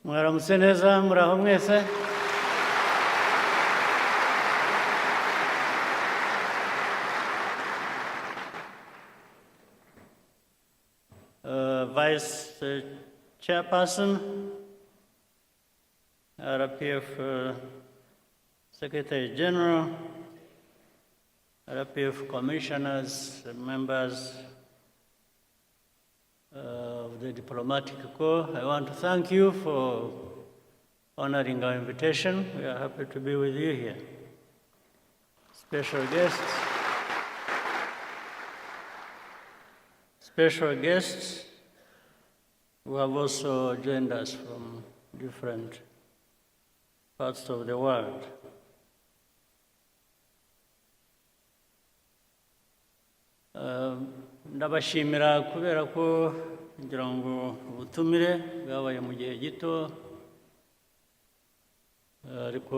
Mwaramutse neza muraho mwese. Vice Chairperson, RPF Secretary General, RPF Commissioners, members of the Diplomatic Corps, I want to thank you for honoring our invitation. We are happy to be with you here. Special guests who have also joined us from different parts of the world. Ndabashimira kubera ko ngira ngo ubutumire bwabaye mu gihe gito ariko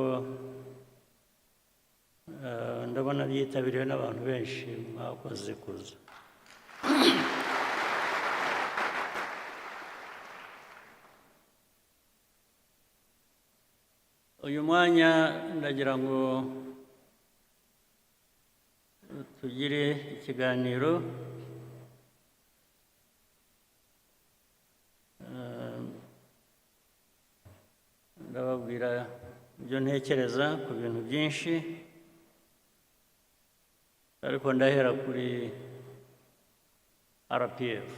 ndabona byitabiriwe n'abantu benshi mwakoze kuza. Uyu mwanya ndagira ngo tugire ikiganiro ndababwira ibyo ntekereza ku bintu byinshi ariko ndahera kuri RPF.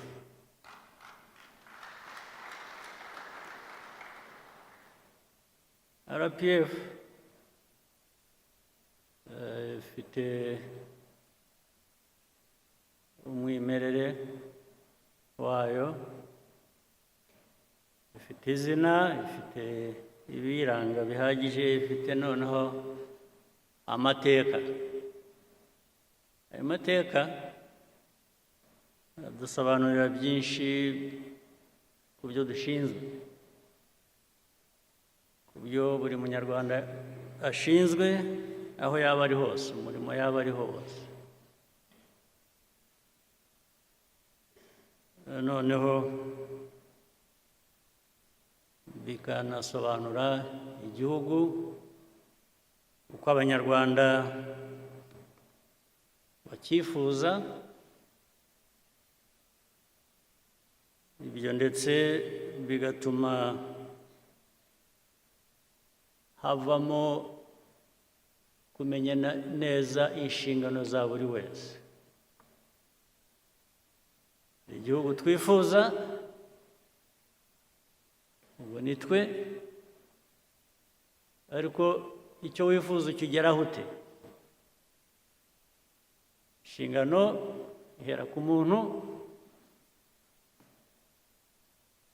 RPF ifite umwimerere wayo, ifite izina, ifite ibiranga bihagije, ifite noneho amateka. Ayo mateka dusobanurira byinshi ku byo dushinzwe, ku byo buri munyarwanda ashinzwe aho yaba ari hose, umurimo yaba ari hose. Noneho bikanasobanura igihugu uko abanyarwanda bakifuza, ibyo ndetse bigatuma havamo kumenya neza inshingano za buri wese. Igihugu twifuza ubu ni twe, ariko icyo wifuza ukigeraho ute? Inshingano ihera ku muntu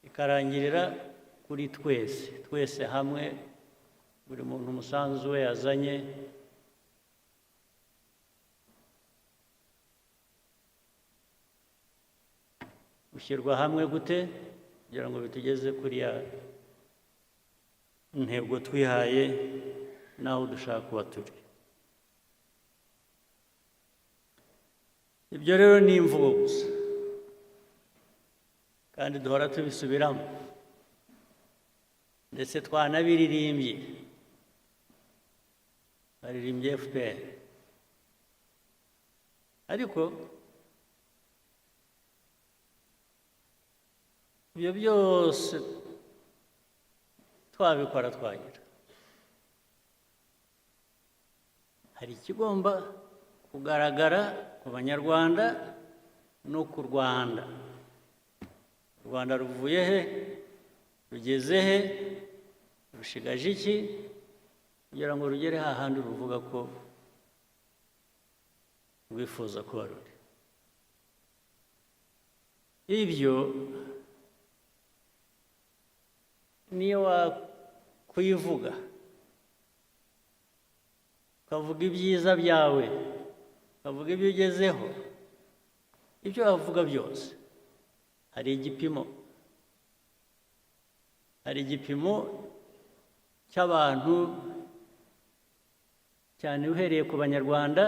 ikarangirira kuri twese hamwe, buri muntu umusanzu we yazanye ushyirwa hamwe gute kugira ngo bitugeze kuri ya ntego twihaye n'aho dushaka kuba turi. Ibyo rero ni imvugo gusa kandi duhora tubisubiramo, ndetse twanabiririmbye, baririmbye FPR, ariko ibyo byose twabikora twagira, hari ikigomba kugaragara ku banyarwanda no ku Rwanda. U Rwanda ruvuye he? Rugeze he? Rushigaje iki kugira ngo rugere hahandi ruvuga ko rwifuza kuba ruri? Ibyo niyo wakwivuga ukavuga ibyiza byawe, ukavuga ibyo ugezeho, ibyo wavuga byose hari igipimo cy'abantu, cyane uhereye ku banyarwanda.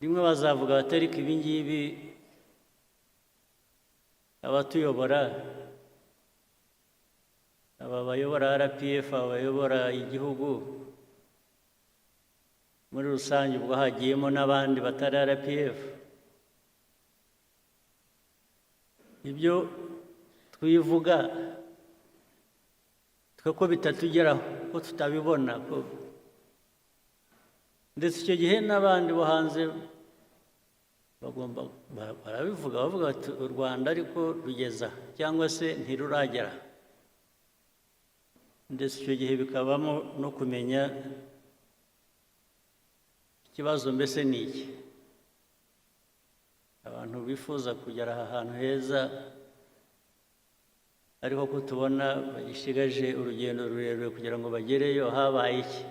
Rimwe bazavuga batari ko ibi ngibi abatuyobora aba bayobora RPF, abayobora igihugu muri rusange, ubwo hagiyemo n'abandi batari RPF, ibyo twivuga twe ko bitatugeraho, ko tutabibona, ko ndetse icyo gihe n'abandi bo hanze bagomba barabivuga, bavuga bati u Rwanda ariko rugeza cyangwa se ntiruragera. Ndetse icyo gihe bikabamo no kumenya ikibazo mbese ni iki. Abantu bifuza kugera aha hantu heza ariko ko tubona bagishigaje urugendo rurerure kugira ngo bagereyo, habaye iki?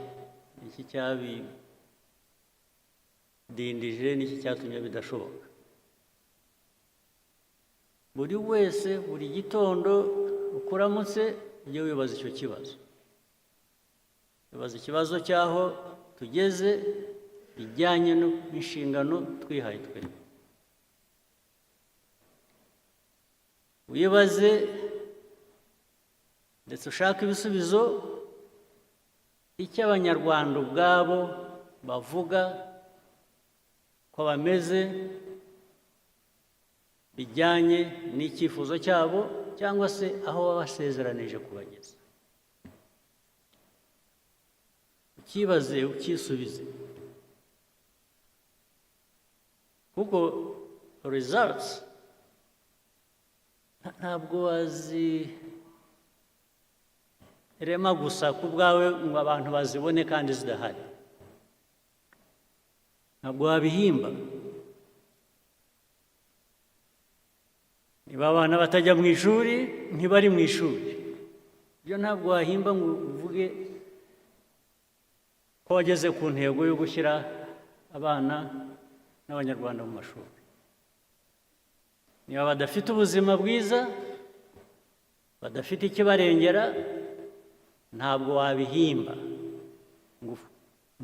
Iki cyabidindije, n'iki cyatumye bidashoboka? Buri wese buri gitondo ukuramutse ujye wibaza icyo kibazo, wibaza ikibazo cy'aho tugeze bijyanye n'inshingano twihaye twe. Wibaze ndetse ushaka ibisubizo icyo abanyarwanda ubwabo bavuga ko bameze bijyanye n'icyifuzo cyabo cyangwa se aho babasezeranije kubageza. Ukibaze ukisubize, kuko results ntabwo wazirema gusa ku bwawe ngo abantu bazibone kandi zidahari. Ntabwo wabihimba. Niba abana batajya mu ishuri, ntibari mu ishuri. Ibyo ntabwo wahimba ngo uvuge ko wageze ku ntego yo gushyira abana n'abanyarwanda mu mashuri. Niba badafite ubuzima bwiza, badafite ikibarengera, ntabwo wabihimba ngo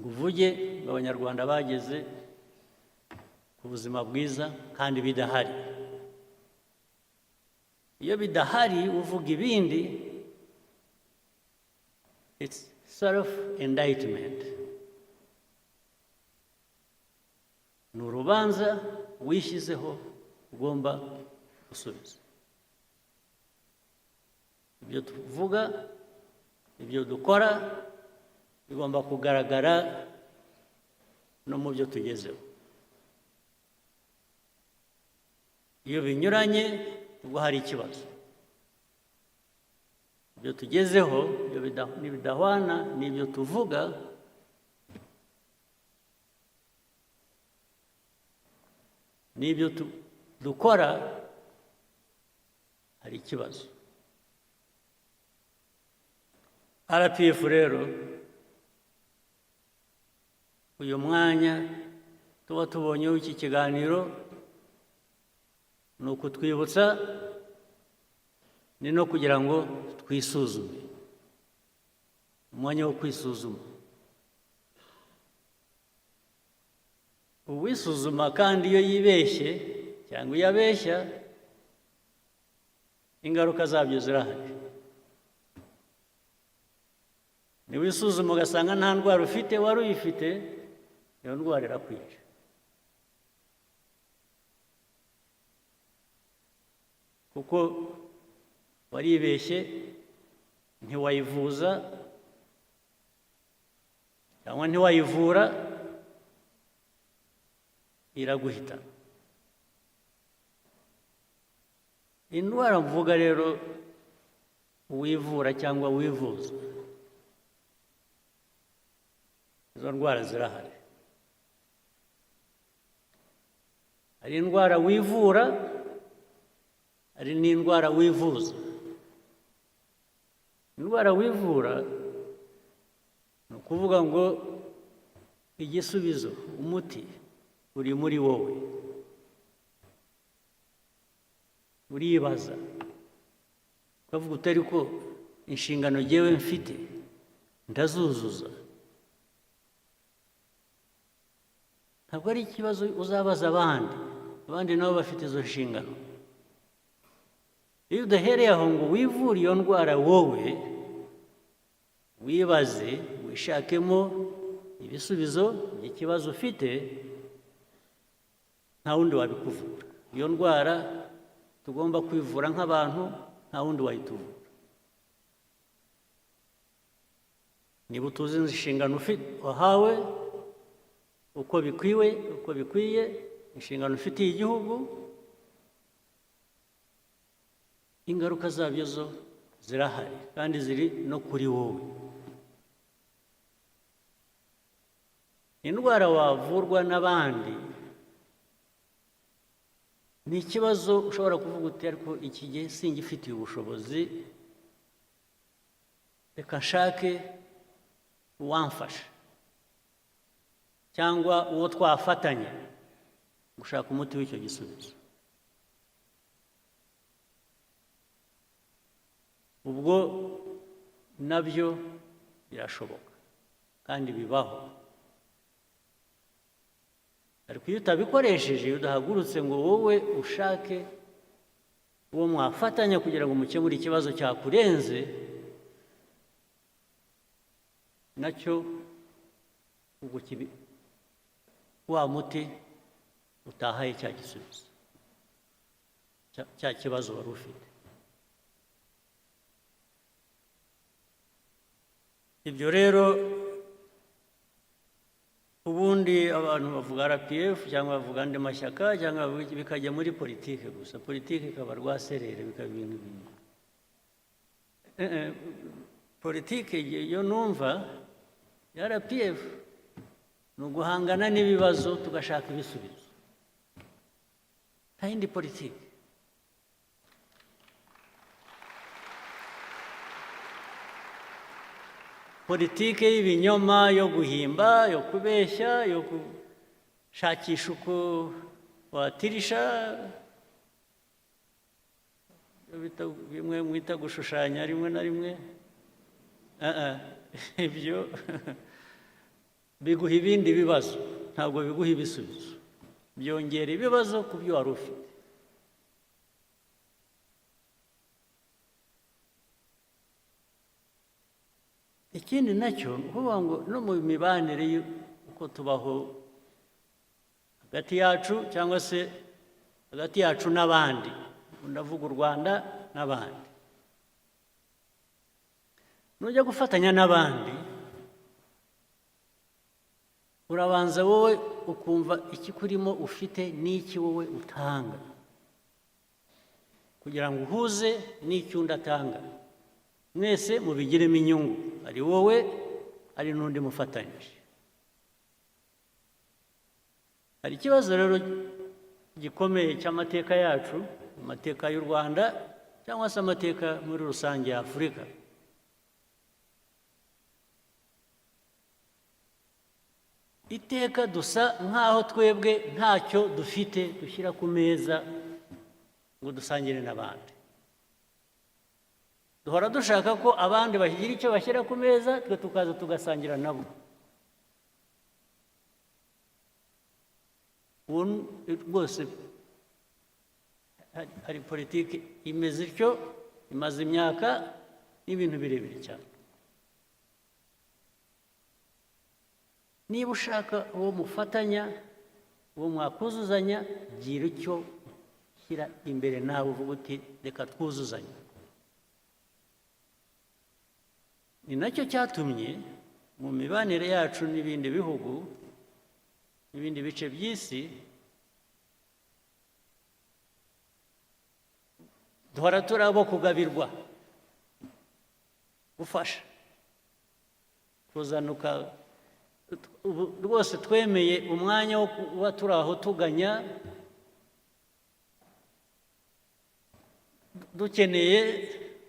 uvuge ngo abanyarwanda bageze ku buzima bwiza kandi bidahari. Iyo bidahari uvuga ibindi, it's self-indictment. Ni urubanza wishyizeho ugomba gusubiza. Ibyo tuvuga, ibyo dukora bigomba kugaragara no mu byo tugezeho. Iyo binyuranye ubwo hari ikibazo. Ibyo tugezeho nibidahwana n'ibyo tuvuga, n'ibyo dukora, hari ikibazo. RPF rero uyu mwanya tuba tubonyeho iki kiganiro ni ukutwibutsa, ni no kugira ngo twisuzume. Umwanya wo kwisuzuma. Uwisuzuma kandi iyo yibeshye cyangwa iyo abeshya, ingaruka zabyo zirahari. Niwisuzuma ugasanga nta ndwara ufite, wari uyifite, iyo ndwara irakwica. Kuko waribeshye, ntiwayivuza cyangwa ntiwayivura, iraguhita. Indwara mvuga rero wivura cyangwa wivuza, izo ndwara zirahari. Hari indwara wivura, hari n'indwara wivuza. Indwara wivura ni ukuvuga ngo igisubizo, umuti uri muri wowe. Uribaza ukavuga utari ko inshingano jyewe mfite ndazuzuza. Ntabwo ari ikibazo uzabaza abandi nabo bafite izo nshingano. Iyo udahereye aho ngo wivure iyo ndwara wowe, wibaze wishakemo ibisubizo by'ikibazo ufite, nta wundi wabikuvura. Iyo ndwara tugomba kwivura nk'abantu, nta wundi wayituvura. Niba utuzi inshingano wahawe uko bikwiye, inshingano ufitiye igihugu, ingaruka zabyo zo zirahari kandi ziri no kuri wowe. Indwara wavurwa n'abandi ni ikibazo ushobora kuvuga uti ariko iki gihe singifitiye ubushobozi, reka nshake uwamfasha cyangwa uwo twafatanya gushaka umuti w'icyo gisubizo. Ubwo nabyo birashoboka kandi bibaho, ariko iyo utabikoresheje, iyo udahagurutse ngo wowe ushake uwo mwafatanya kugira ngo mukemure ikibazo cyakurenze, nacyo ubwo wa muti utahaye cya gisubizo cya kibazo wari ufite. Ibyo rero ubundi abantu bavuga RPF cyangwa bavuga andi mashyaka cyangwa bikajya muri politike gusa, politike ikaba rwaserere, bikaba ibintu bimwe. Politike iyo numva ya RPF ni uguhangana n'ibibazo tugashaka ibisubizo, nta yindi politike. Politike y'ibinyoma, yo guhimba, yo kubeshya, yo gushakisha uko watirisha, bimwe mwita gushushanya rimwe na rimwe, ibyo biguha ibindi bibazo, ntabwo biguha ibisubizo, byongera ibibazo ku byo wari ufite. Ikindi nacyo kuvuga ngo no mu mibanire uko tubaho hagati yacu cyangwa se hagati yacu n'abandi, ndavuga u Rwanda n'abandi, nujya gufatanya n'abandi urabanza wowe ukumva ikikurimo ufite n'iki wowe utanga, kugira ngo uhuze n'icyo undi atanga, mwese mubigiremo inyungu, ari wowe ari n'undi mufatanyije. Hari ikibazo rero gikomeye cy'amateka yacu, amateka y'u Rwanda cyangwa se amateka muri rusange ya Afurika. Iteka dusa nk'aho twebwe ntacyo dufite dushyira ku meza ngo dusangire n'abandi. Duhora dushaka ko abandi bagira icyo bashyira ku meza, twe tukaza tugasangira nabo. Ubu rwose hari politiki imeze ityo, imaze imyaka n'ibintu birebire cyane. Niba ushaka uwo mufatanya, uwo mwakuzuzanya, gira icyo shyira imbere nawe, uvuga uti reka twuzuzanye. Ni nacyo cyatumye mu mibanire yacu n'ibindi bihugu, n'ibindi bice by'isi, duhora turi abo kugabirwa, gufasha, kuzanuka. Rwose twemeye umwanya wo kuba turi aho tuganya,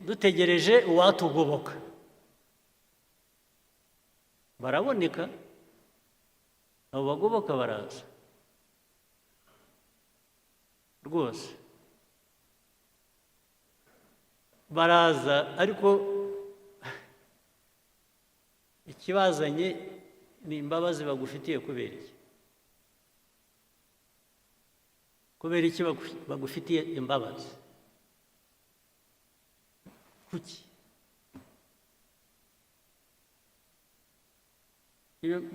dutegereje uwatugoboka. Baraboneka, abo bagoboka baraza rwose, baraza, ariko ikibazanye ni imbabazi bagufitiye. Kubera iki? Kubera iki bagufitiye imbabazi? Kuki?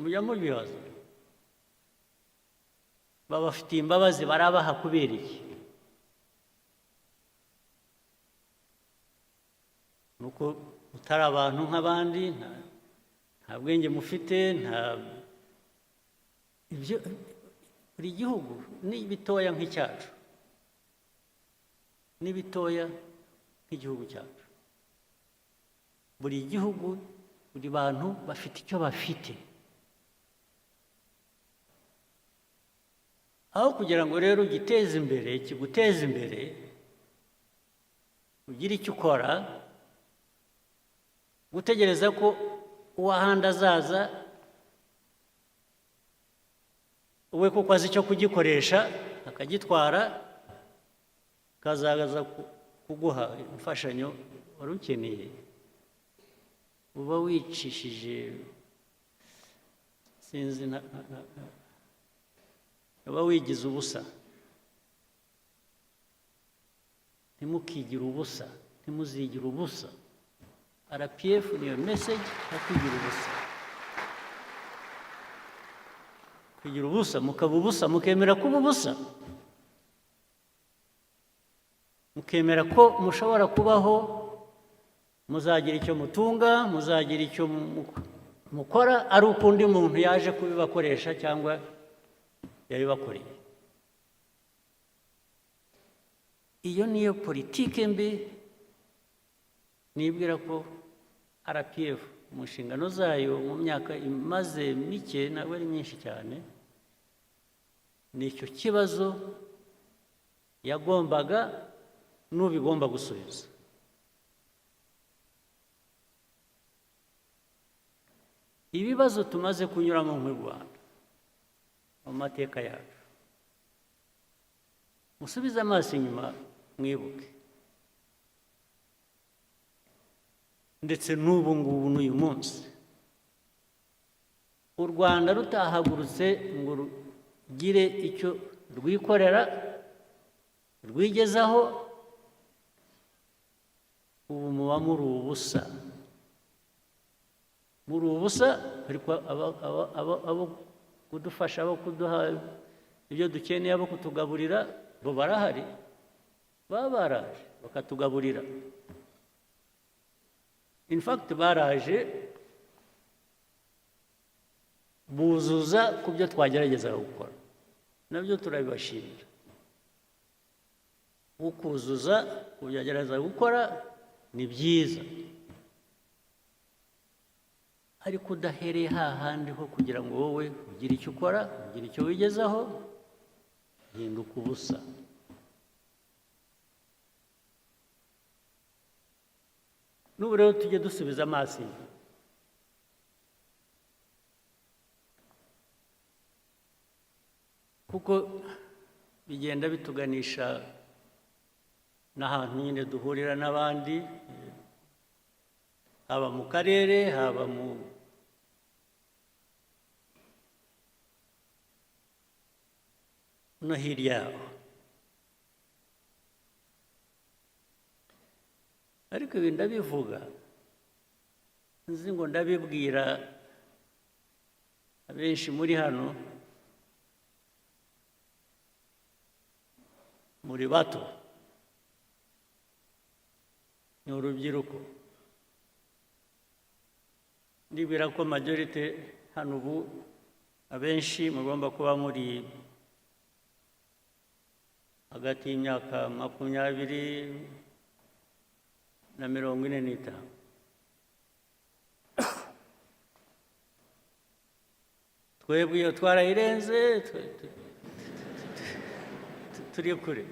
mujya mubibaza babafitiye imbabazi barabaha kubera iki? nuko utari abantu nk'abandi, nta bwenge mufite, ibyo buri gihugu ni bitoya nk'icyacu, ni bitoya nk'igihugu cyacu. Buri gihugu, buri bantu bafite icyo bafite. Aho kugira ngo rero giteze imbere, kiguteze imbere, ugire icyo ukora, gutegereza ko uwahandi azaza we kuko azi icyo kugikoresha akagitwara, kazaza kuguha imfashanyo wari ukeneye, uba wicishije, sinzi, uba wigize ubusa. Ntimukigire ubusa, ntimuzigire ubusa. RPF niyo message yo kwigira ubusa. Kwigira ubusa, mukaba ubusa, mukemera kuba ubusa, mukemera ko mushobora kubaho, muzagira icyo mutunga, muzagira icyo mukora, ari uko undi muntu yaje kubibakoresha cyangwa yabibakoreye. Iyo niyo politike mbi nibwira ko RPF mu nshingano zayo mu myaka imaze mike, ntabwo ari myinshi cyane, nicyo kibazo yagombaga n'ubigomba gusubiza. Ibibazo tumaze kunyuramo mu Rwanda mu mateka yacu, musubize amaso inyuma mwibuke, ndetse n'ubu ngubu n'uyu munsi u Rwanda rutahagurutse ngo rugire icyo rwikorera rwigezaho, ubu muba muri ubusa, muri ubusa. Ariko abo kudufasha, abo kuduha ibyo dukeneye, abo kutugaburira, bo barahari, baba baraje bakatugaburira. In fact baraje buzuza ku byo twagerageza gukora, nabyo turabibashimira. Ukuzuza ku byo agerageza gukora ni byiza, ariko udahereye hahandi ho kugira ngo wowe ugire icyo ukora, ugire icyo wigezaho, hinduka ubusa. N'ubu rero tujye dusubiza amaso inyuma, kuko bigenda bituganisha n'ahantu nyine duhurira n'abandi, haba mu karere, haba no hirya yaho. Ariko ibi ndabivuga nzi ngo ndabibwira abenshi muri hano, muri bato, ni urubyiruko. Ndibwira ko majority hano ubu abenshi mugomba kuba muri hagati y'imyaka 20 na 45. Twebwe iyo twarayirenze, turi kure.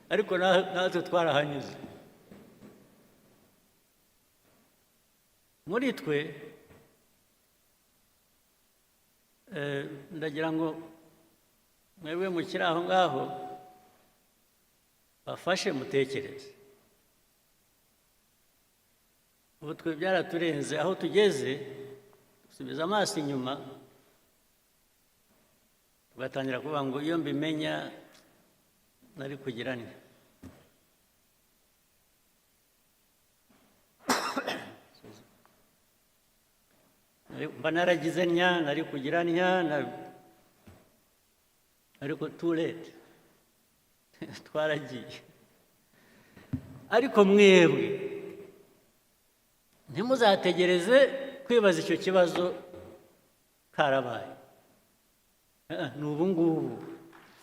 Ariko natwe twarahanyuze. Muri twe ndagira ngo mwebwe mukiri aho ngaho bafashe mutekereze. Ubu twe byaraturenze, aho tugeze dusubiza amaso inyuma, tugatangira kuvuga ngo iyo mbimenya nari kugira nte. mba naragize ntya nari kugira ntya ariko too late twaragiye. Ariko mwebwe ntimuzategereze kwibaza icyo kibazo karabaye. Ni ubu ngubu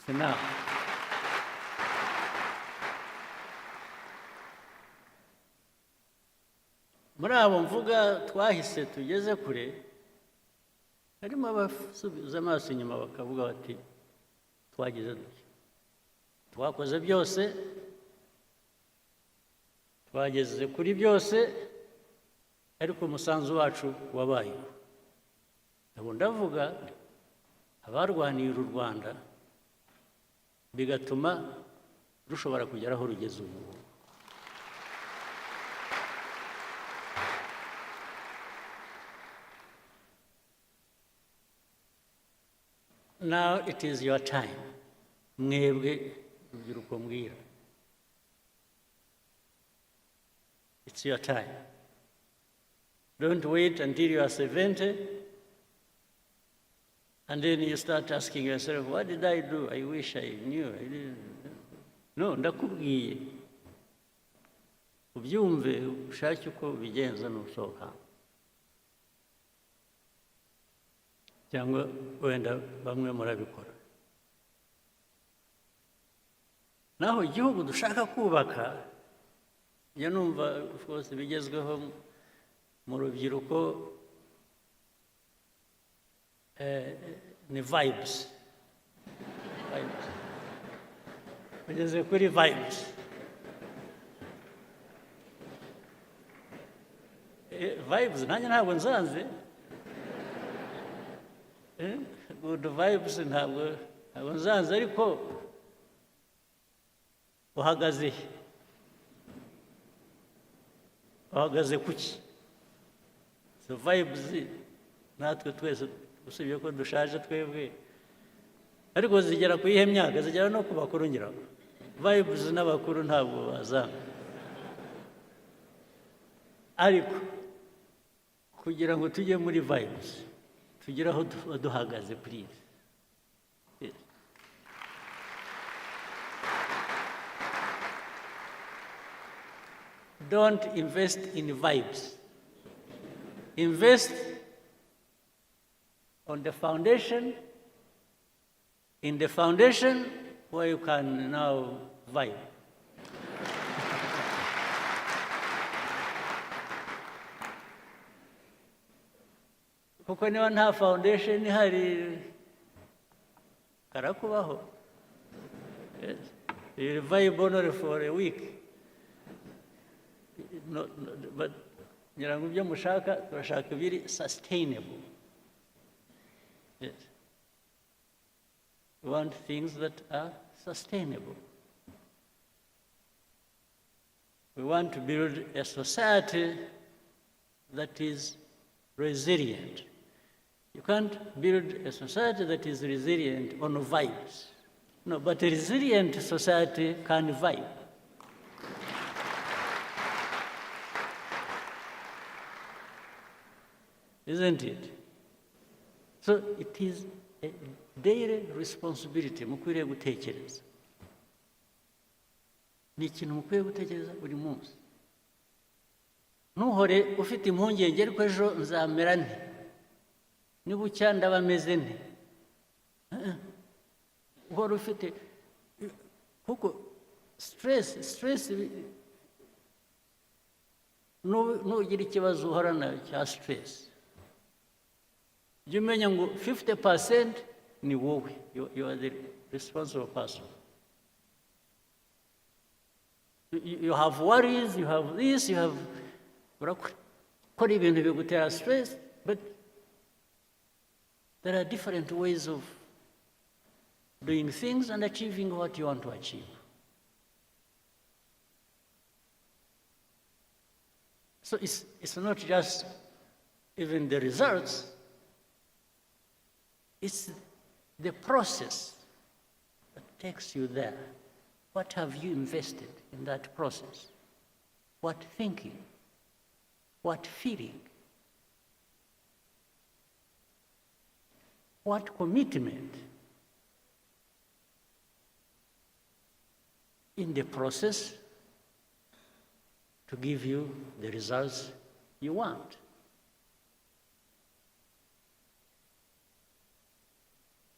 sinaho. Muri abo mvuga twahise tugeze kure, harimo abasubiza amaso inyuma bakavuga bati twagize duke, twakoze byose, twageze kuri byose, ariko umusanzu wacu wabayeho. Ubu ndavuga abarwaniye uru Rwanda bigatuma rushobora kugera aho rugeze ubu. Now it is your time. Mwebwe urubyiruko mbwira. It's your time. Don't wait until you are 70 and then you start asking yourself, what did I do? I wish I knew. I didn't. No, ndakubwiye. Ubyumve ushake uko bigenza n'usohoka. Cyangwa wenda bamwe murabikora. Naho igihugu dushaka kubaka, ya numva of course bigezweho mu rubyiruko ni vibes. Bigeze kuri vibes. Vibes nanjye ntabwo nzanze. Good vibes ntabwo nzanze, ariko uhagaze kuki? So vibes natwe twese usibye ko dushaje twebwe, ariko zigera ku ihe myaka, zigera no ku bakuru ngira. Vibes n'abakuru ntabwo bazanga, ariko kugira ngo tujye muri vibes tugire aho duhagaze please. Don't invest in vibes. Invest on the foundation, in the foundation where you can now vibe. Kuko niba nta foundation ihari karakubaho. Yes. You'll vibe only for a week. No, but ngira ngo ibyo mushaka turashaka biri sustainable. Yes. We want things that are sustainable. We want to build a society that is resilient. You can't build a society that is resilient on vibes. No, but a resilient society can vibe. Isn't it? So it is a daily responsibility mukwiriye gutekereza. Ni ikintu mukwiye gutekereza buri munsi. Ntuhore ufite impungenge ariko ejo nzamera nte, nibucya ndaba meze nte. Uhora ufite kuko stress nugira ikibazo uhorana cya stress, jya umenya ngo 50% ni wowe, you are the responsible person. You have worries, you have this, you have urakora ibintu bigutera stress, but there are different ways of doing things and achieving what you want to achieve. So it's not just even the results, it's the process that takes you there. What have you invested in that process? What thinking? What feeling? what commitment in the process to give you the results you want.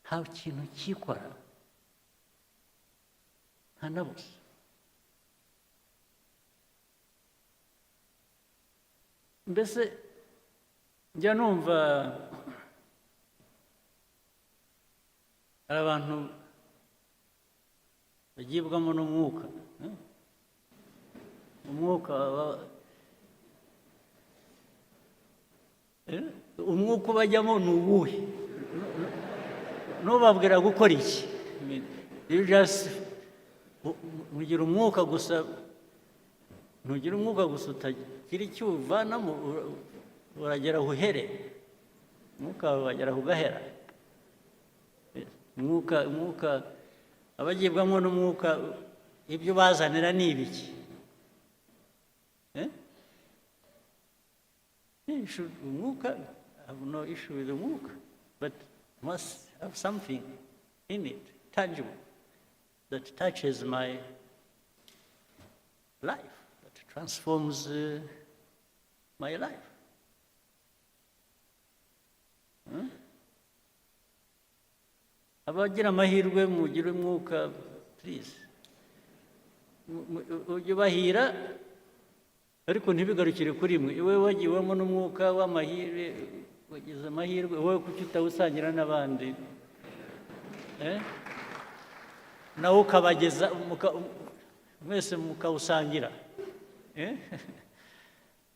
Nta kintu cyikora nta na busa. Mbese njya numva hari abantu bagibwamo n'umwuka, umwuka ubajyamo ni uwuhe? Ntubabwira gukora iki? Ntugira umwuka gusa, utagira icyo uvanamo, uragera aho uhere, umwuka wawe wagera aho ugahera. Umwuka abagibwamo n'umwuka, ibyo bazanira ni ibiki? Umwuka, I have no issue with the umwuka, but must have something in it, tangible, that touches my life, that transforms my life. Abagira amahirwe mugire umwuka, please, ujye ubahira, ariko ntibigarukire kuri mwe. Iwe wagiwemo n'umwuka w'amahirwe, wagize amahirwe, wowe kuki utawusangira n'abandi? Nawe ukabageza, mwese mukawusangira.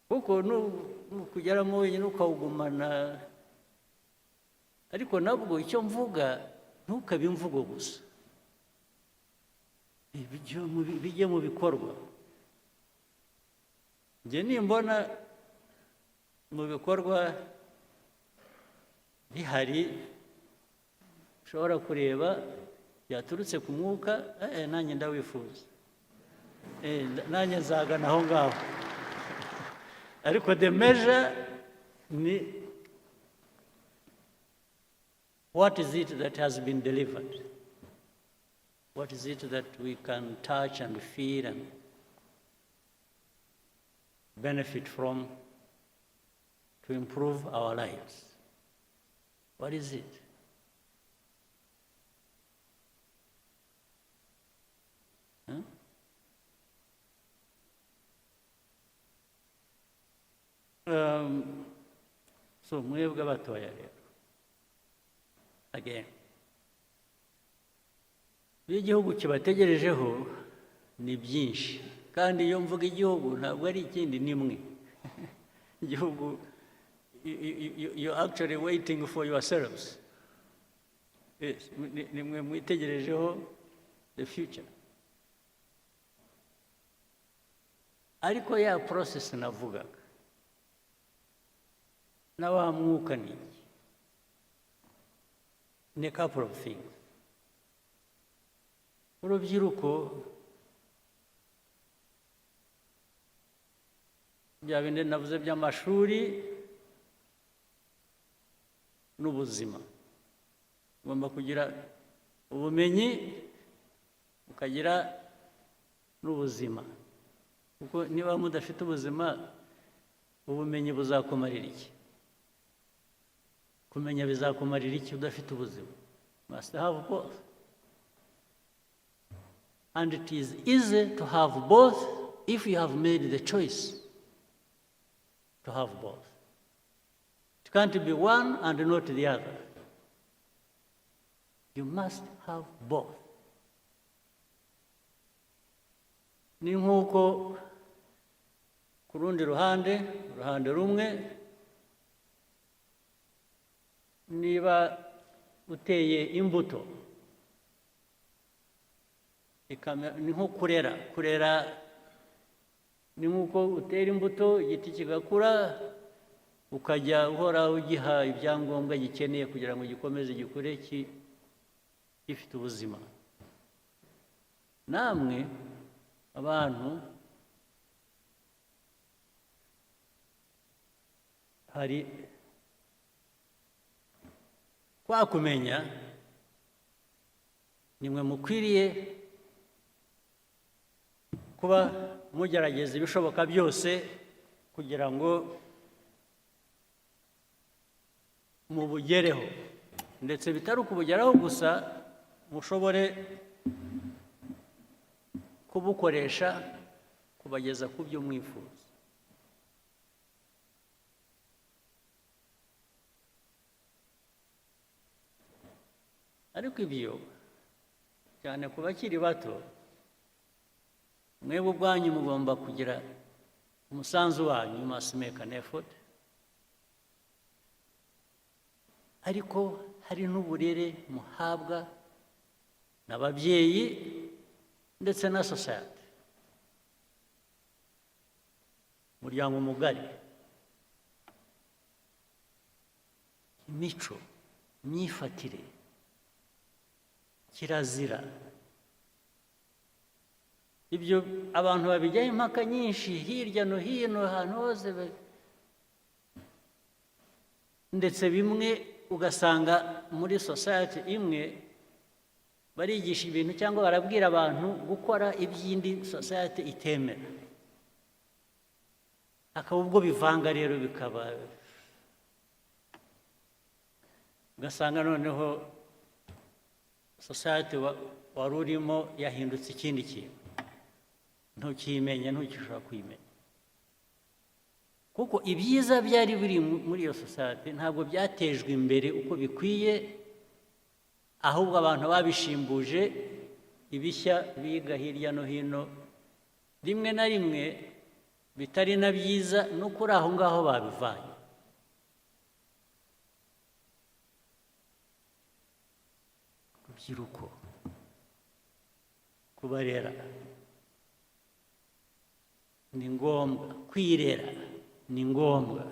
Kuko nukugeramo wenyine ukawugumana, ariko nabwo icyo mvuga ntukabe imvugo gusa, bijye mu bikorwa. Njye nimbona mu bikorwa bihari ushobora kureba byaturutse ku mwuka, nanjye ndawifuza, nanjye nzagana aho ngaho. Ariko the measure ni what is it that has been delivered? What is it that we can touch and feel and benefit from to improve our lives? What is it? So mwebwe abatoya rero, again, iyo igihugu kibategerejeho ni byinshi, kandi iyo mvuga igihugu ntabwo ari ikindi, ni mwe. Igihugu, you're actually waiting for yourselves. Yes, ni mwe mwitegerejeho the future. Ariko ya process navugaga, na wa mwuka ni iki? Ni a couple of things. Urubyiruko, bya bindi navuze by'amashuri n'ubuzima, ugomba kugira ubumenyi ukagira n'ubuzima, kuko niba mudafite ubuzima, ubumenyi buzakumarira iki? Kumenya bizakumarira iki udafite ubuzima? Must have both. And it is easy to have both if you have made the choice to have both. It can't be one and not the other. You must have both. Ni nk'uko ku rundi ruhande rumwe, niba uteye imbuto, ni nko kurera, ni nk'uko utera imbuto, igiti kigakura, ukajya uhora ugiha ibyangombwa gikeneye kugira ngo gikomeze gikure gifite ubuzima. Namwe abantu, hari kwa kumenya nimwe mukwiriye kuba mugerageza ibishoboka byose kugira ngo mubugereho, ndetse bitari ukubugeraho gusa, mushobore kubukoresha kubageza ku byo mwifuza. Ariko ibyo cyane ku bakiri bato, mwebwe ubwanyu mugomba kugira umusanzu wanyu, you must make an effort. Ariko hari n'uburere muhabwa n'ababyeyi ndetse na society, umuryango mugari, imico, imyifatire, kirazira. Ibyo abantu babijyaho impaka nyinshi hirya no hino, ahantu hose, ndetse bimwe ugasanga muri society imwe barigisha ibintu cyangwa barabwira abantu gukora iby'indi society itemera, akaba ubwo bivanga rero, bikaba ugasanga noneho society wari urimo yahindutse ikindi kintu, ntukimenya, ntukishobora kwimenya, kuko ibyiza byari biri muri iyo society ntabwo byatejwe imbere uko bikwiye, ahubwo abantu babishimbuje ibishya biga hirya no hino, rimwe na rimwe bitari na byiza, no kuri aho ngaho babivanye. Urubyiruko, kubarera ni ngombwa, kwirera ni ngombwa.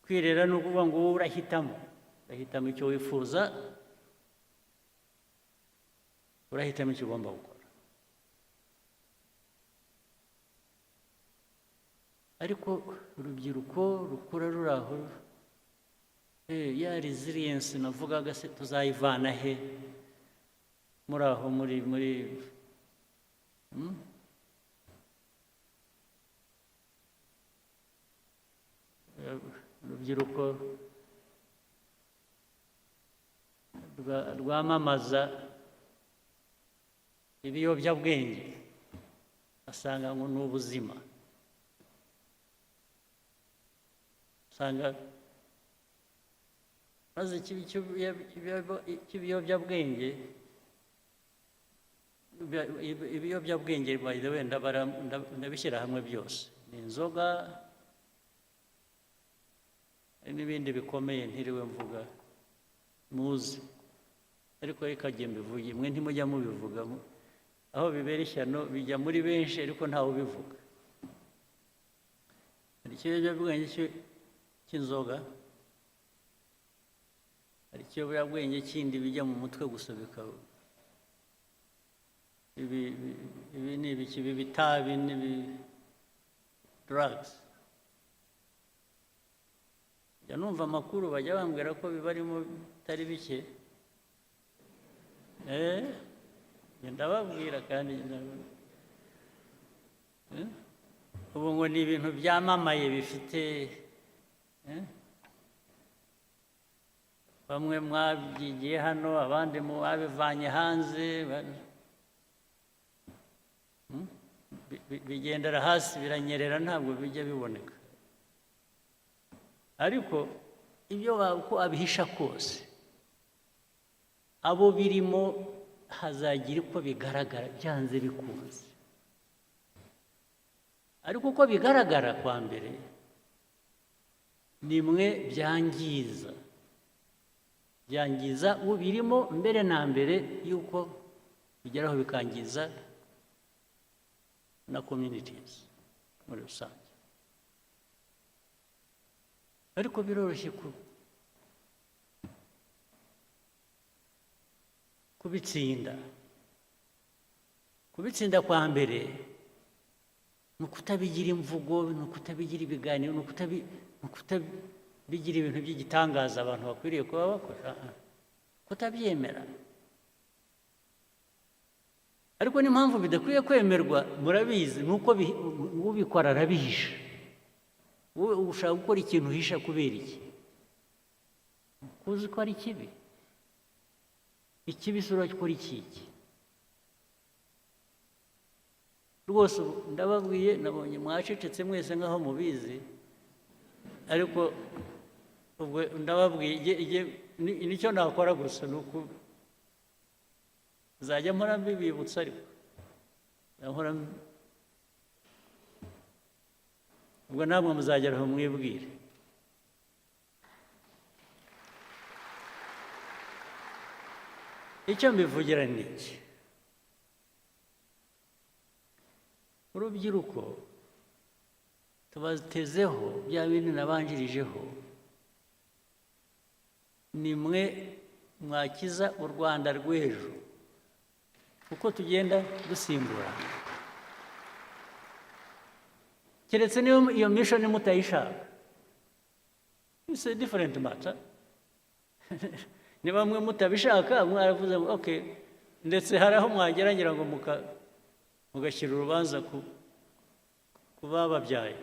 Kwirera ni ukuvuga ngo wowe urahitamo icyo wifuza, urahitamo icyo ugomba gukora. Ariko urubyiruko rukura ruri aho, ya resilience navugaga se tuzayivana he muri aho, muri urubyiruko rwamamaza ibiyobyabwenge, asanga ngo ni ubuzima, usanga maze ibiyobyabwenge by the way ndabishyira hamwe byose, ni inzoga n'ibindi bikomeye ntiriwe mvuga muzi, ariko reka mbivuge, mwe ntimujya mubivuga, aho bibera ishyano bijya muri benshi ariko ntawe ubivuga. Hari ikiyobyabwenge cy'inzoga, hari ikiyobyabwenge kindi bijya mu mutwe gusa, bikaba ibi ni ibiki, ibi bitabi n'ibi drugs. Njya numva amakuru bajya bambwira ko bibarimo bitari bike, ndababwira kandi ubu ngo ni ibintu byamamaye bifite, bamwe mwabyigiye hano, abandi mwabivanye hanze, bigendera hasi, biranyerera, ntabwo bijya biboneka. Ariko ibyo uko abihisha kose, abo birimo hazagira uko bigaragara, byanze bikunze. Ariko uko bigaragara kwa mbere, nimwe byangiza ubirimo mbere na mbere yuko bigeraho bikangiza na communities muri rusange. Ariko biroroshye kubitsinda kwa mbere ni ukutabigira imvugo, ni ukutabigira ibiganiro, ni bigira ibintu by'igitangaza abantu bakwiriye kuba bakora, kutabyemera. Ariko n'impamvu bidakwiye kwemerwa murabizi, nuko ubikora arabihisha. Wowe ushaka gukora ikintu uhisha kubera iki? Uzi ko ari kibi. Ikibi sura gukora iki? Rwose ndababwiye, nabonye mwacecetse mwese nkaho mubizi, ariko ubwo ndababwiye nicyo nakora gusa nuko zajya mpora mbibibutsa, ariko nkora ubwo namwe muzageraho mwibwire. Icyo mbivugira ni iki: urubyiruko tubatezeho bya bindi nabanjirijeho, ni mwe mwakiza u Rwanda rw'ejo uko tugenda dusimburana. Keretse niyo iyo mission mutayishaka, it's a different matter. Niba mwe mutabishaka mwaravuze okay, ndetse hari aho mwageragera ngo mugashyira urubanza ku bababyaye,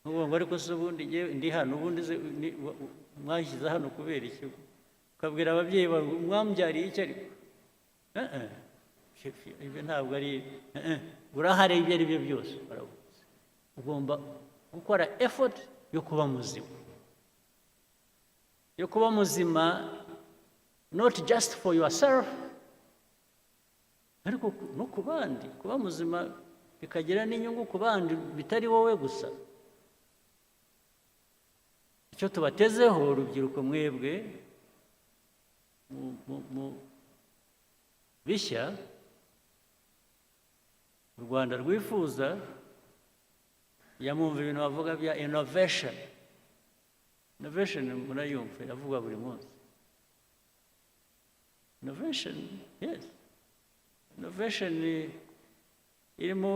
ngo ariko se ubundi ndi hano, ubundi mwashyize hano kubera iki? Ukabwira ababyeyi bawe mwambyariye iki? Ariko ibyo ntabwo ari urahare, ibyo ari byo byose baravuze. Ugomba gukora effort yo kuba muzima, yo kuba muzima, not just for yourself, ariko no ku bandi. Kuba muzima bikagira n'inyungu ku bandi, bitari wowe gusa. Icyo tubatezeho urubyiruko mwebwe bishya u Rwanda rwifuza, yamumva ibintu bavuga bya innovation. Innovation murayumva yavuga buri munsi. Innovation, yes. Innovation irimo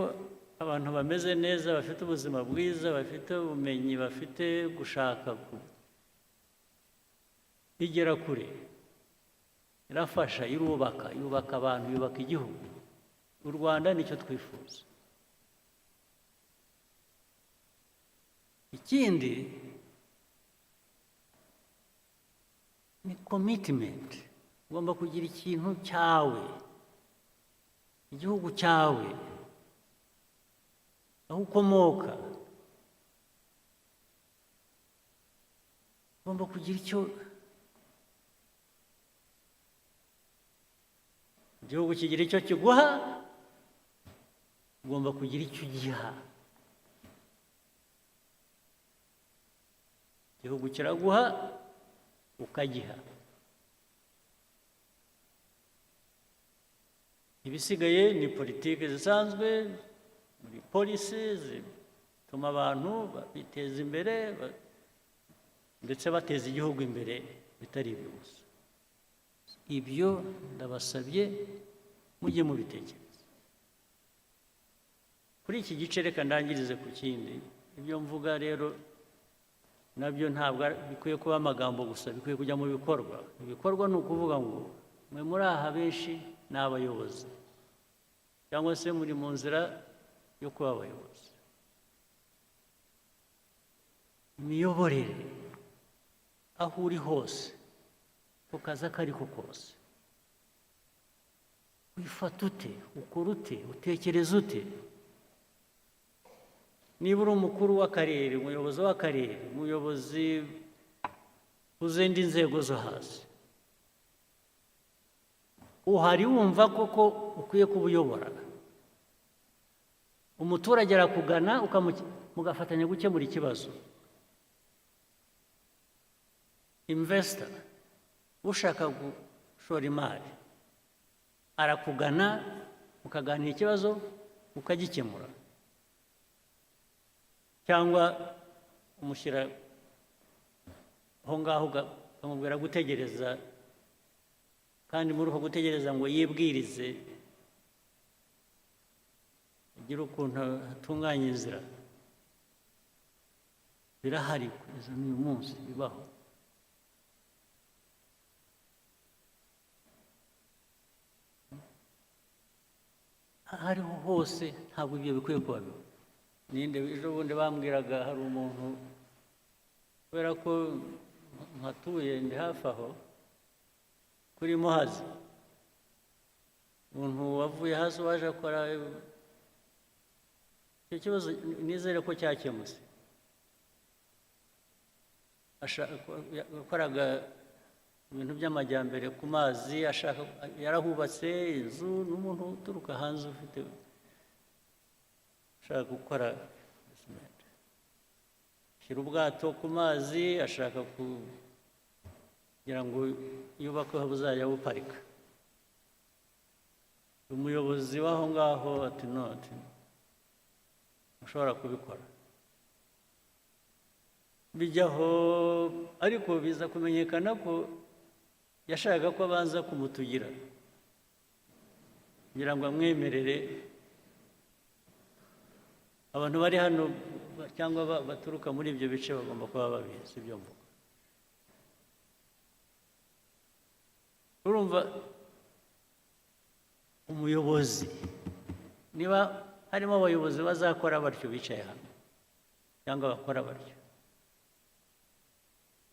abantu bameze neza, bafite ubuzima bwiza, bafite ubumenyi, bafite gushaka igera kure, irafasha, yubaka abantu, yubaka igihugu. U Rwanda nicyo twifuza. Ikindi ni commitment. Ugomba kugira ikintu cyawe, igihugu cyawe, aho ukomoka. Ugomba kugira icyo igihugu kigira icyo kiguha, ugomba kugira icyo ugiha. Igihugu kiraguha ukagiha. Ibisigaye ni politiki zisanzwe, muri policy zituma abantu biteza imbere, ndetse bateza igihugu imbere, bitari ibyo gusa. Ibyo ndabasabye mujye mubitekereza. Kuri iki gice reka ndangirize ku kindi. Ibyo mvuga rero nabyo ntabwo bikwiye kuba amagambo gusa, bikwiye kujya mu bikorwa. Ibikorwa ni ukuvuga ngo mwe muri aha benshi ni abayobozi, cyangwa se muri mu nzira yo kuba abayobozi. Imiyoborere aho uri hose, ku kazi ako ari ko kose, wifata ute, ukora ute, utekereza ute? Niba uri umukuru w'akarere, umuyobozi w'akarere, umuyobozi uzindi nzego zo hasi, uhari wumva koko ukwiye kubuyobora. Umuturage arakugana mugafatanya gukemura ikibazo. Investor ushaka gushora imari arakugana, mukaganira ikibazo ukagikemura. Cyangwa umushyira aho ngaho ukamubwira gutegereza, kandi muri uko gutegereza ngo yibwirize, agire ukuntu atunganya inzira. birahari kugeza n'uyu munsi bibaho. Hariho hose ntabwo ibyo bikwiye kuba biba. Ninde ejo bundi bambwiraga hari umuntu kubera ko nkatuye ndi hafi aho kuri Muhazi, umuntu wavuye hasi waje akora icyo kibazo, nizere ko cyakemutse. Yakoraga ibintu by'amajyambere ku mazi, yarahubatse inzu, n'umuntu uturuka hanze ufite ashaka gukora shyira ubwato ku mazi, ashaka kugira ngo yubake aho buzajya buparika. Umuyobozi w'aho ngaho ati no, ati ushobora kubikora. Bijyaho, ariko biza kumenyekana ko yashakaga ko abanza kumutugira kugira ngo amwemerere. Abantu bari hano cyangwa baturuka muri ibyo bice bagomba kuba babizi ibyo mvuga. Urumva, umuyobozi, niba harimo abayobozi bazakora batyo bicaye hano cyangwa bakora batyo,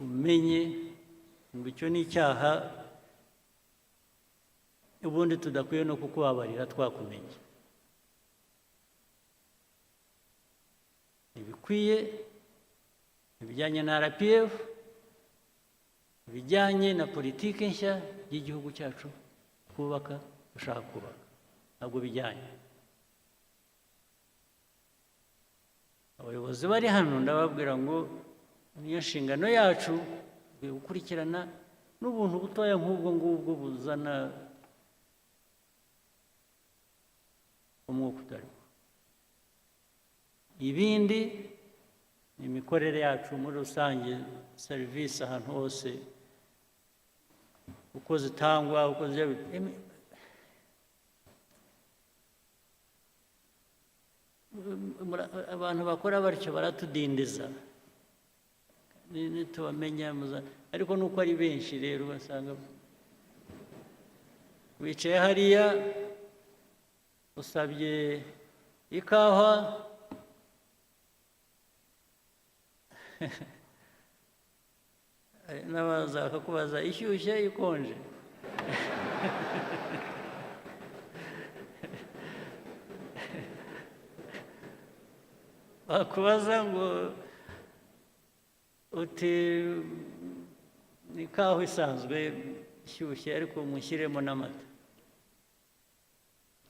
umenye ngo icyo ni icyaha, ubundi tudakwiye no kukubabarira twakumenye. Ibikwiye ibijyanye na RPF, ibijyanye na politiki nshya y'igihugu cyacu kubaka, dushaka kubaka, ntabwo bijyanye. Abayobozi bari hano ndababwira ngo niyo nshingano yacu gukurikirana n'ubuntu butoya nk'ubwo ngubwo buzana umwuka utari. Ibindi ni imikorere yacu muri rusange, serivisi ahantu hose uko zitangwa, uko abantu bakora batyo baratudindiza ntitubamenya, ariko nuko ari benshi rero ugasanga wicaye hariya usabye ikawa n'abaza bakakubaza ishyushye ikonje. Bakubaza ngo uti ni ikawa isanzwe ishyushye ariko mushyiremo n'amata,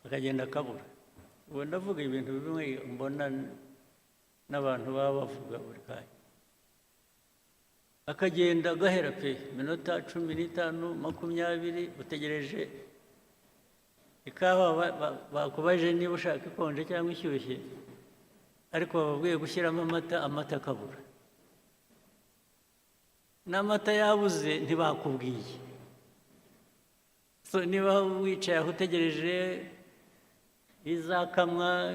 akagenda akabura. Ubu ndavuga ibintu bimwe mbona n'abantu baba bavuga buri kanya, akagenda agahera pe minota 15 20 utegereje ikawa. Bakubaje niba ushaka ikonje cyangwa ishyushye, ariko bababwiye gushyiramo amata akabura. N'amata yabuze ntibakubwiye. So niba wicaye aho utegereje izakamwa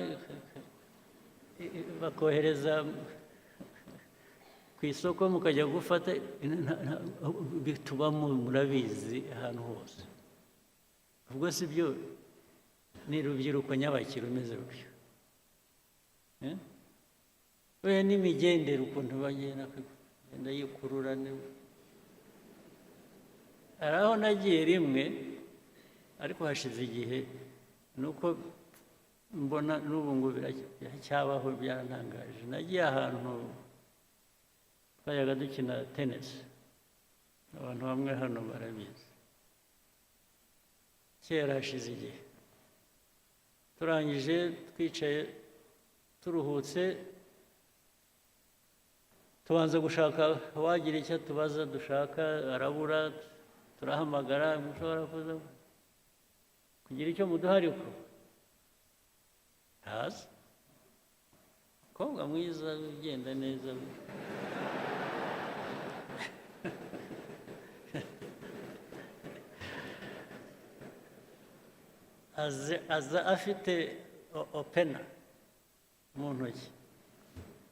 bakohereza ku isoko mukajya gufata, bitubamo murabizi ahantu hose. Ubwo si byo ni rubyiruko nyabakiri umeze rutyo. We n'imigendere ukuntu bagenda yikurura. Hari aho nagiye rimwe, ariko hashize igihe, nuko mbona n'ubu ngo biracyabaho, byarantangaje. Nagiye ahantu twajaga dukina tenisi, abantu bamwe hano barabizi, kera hashize igihe. Turangije twicaye turuhutse, tubanza gushaka wagira icyo tubaza dushaka, arabura. Turahamagara, mushobora kuza kugira icyo muduha, ariko ntazi. Umukobwa mwiza ugenda neza, aza afite opena mu ntoki,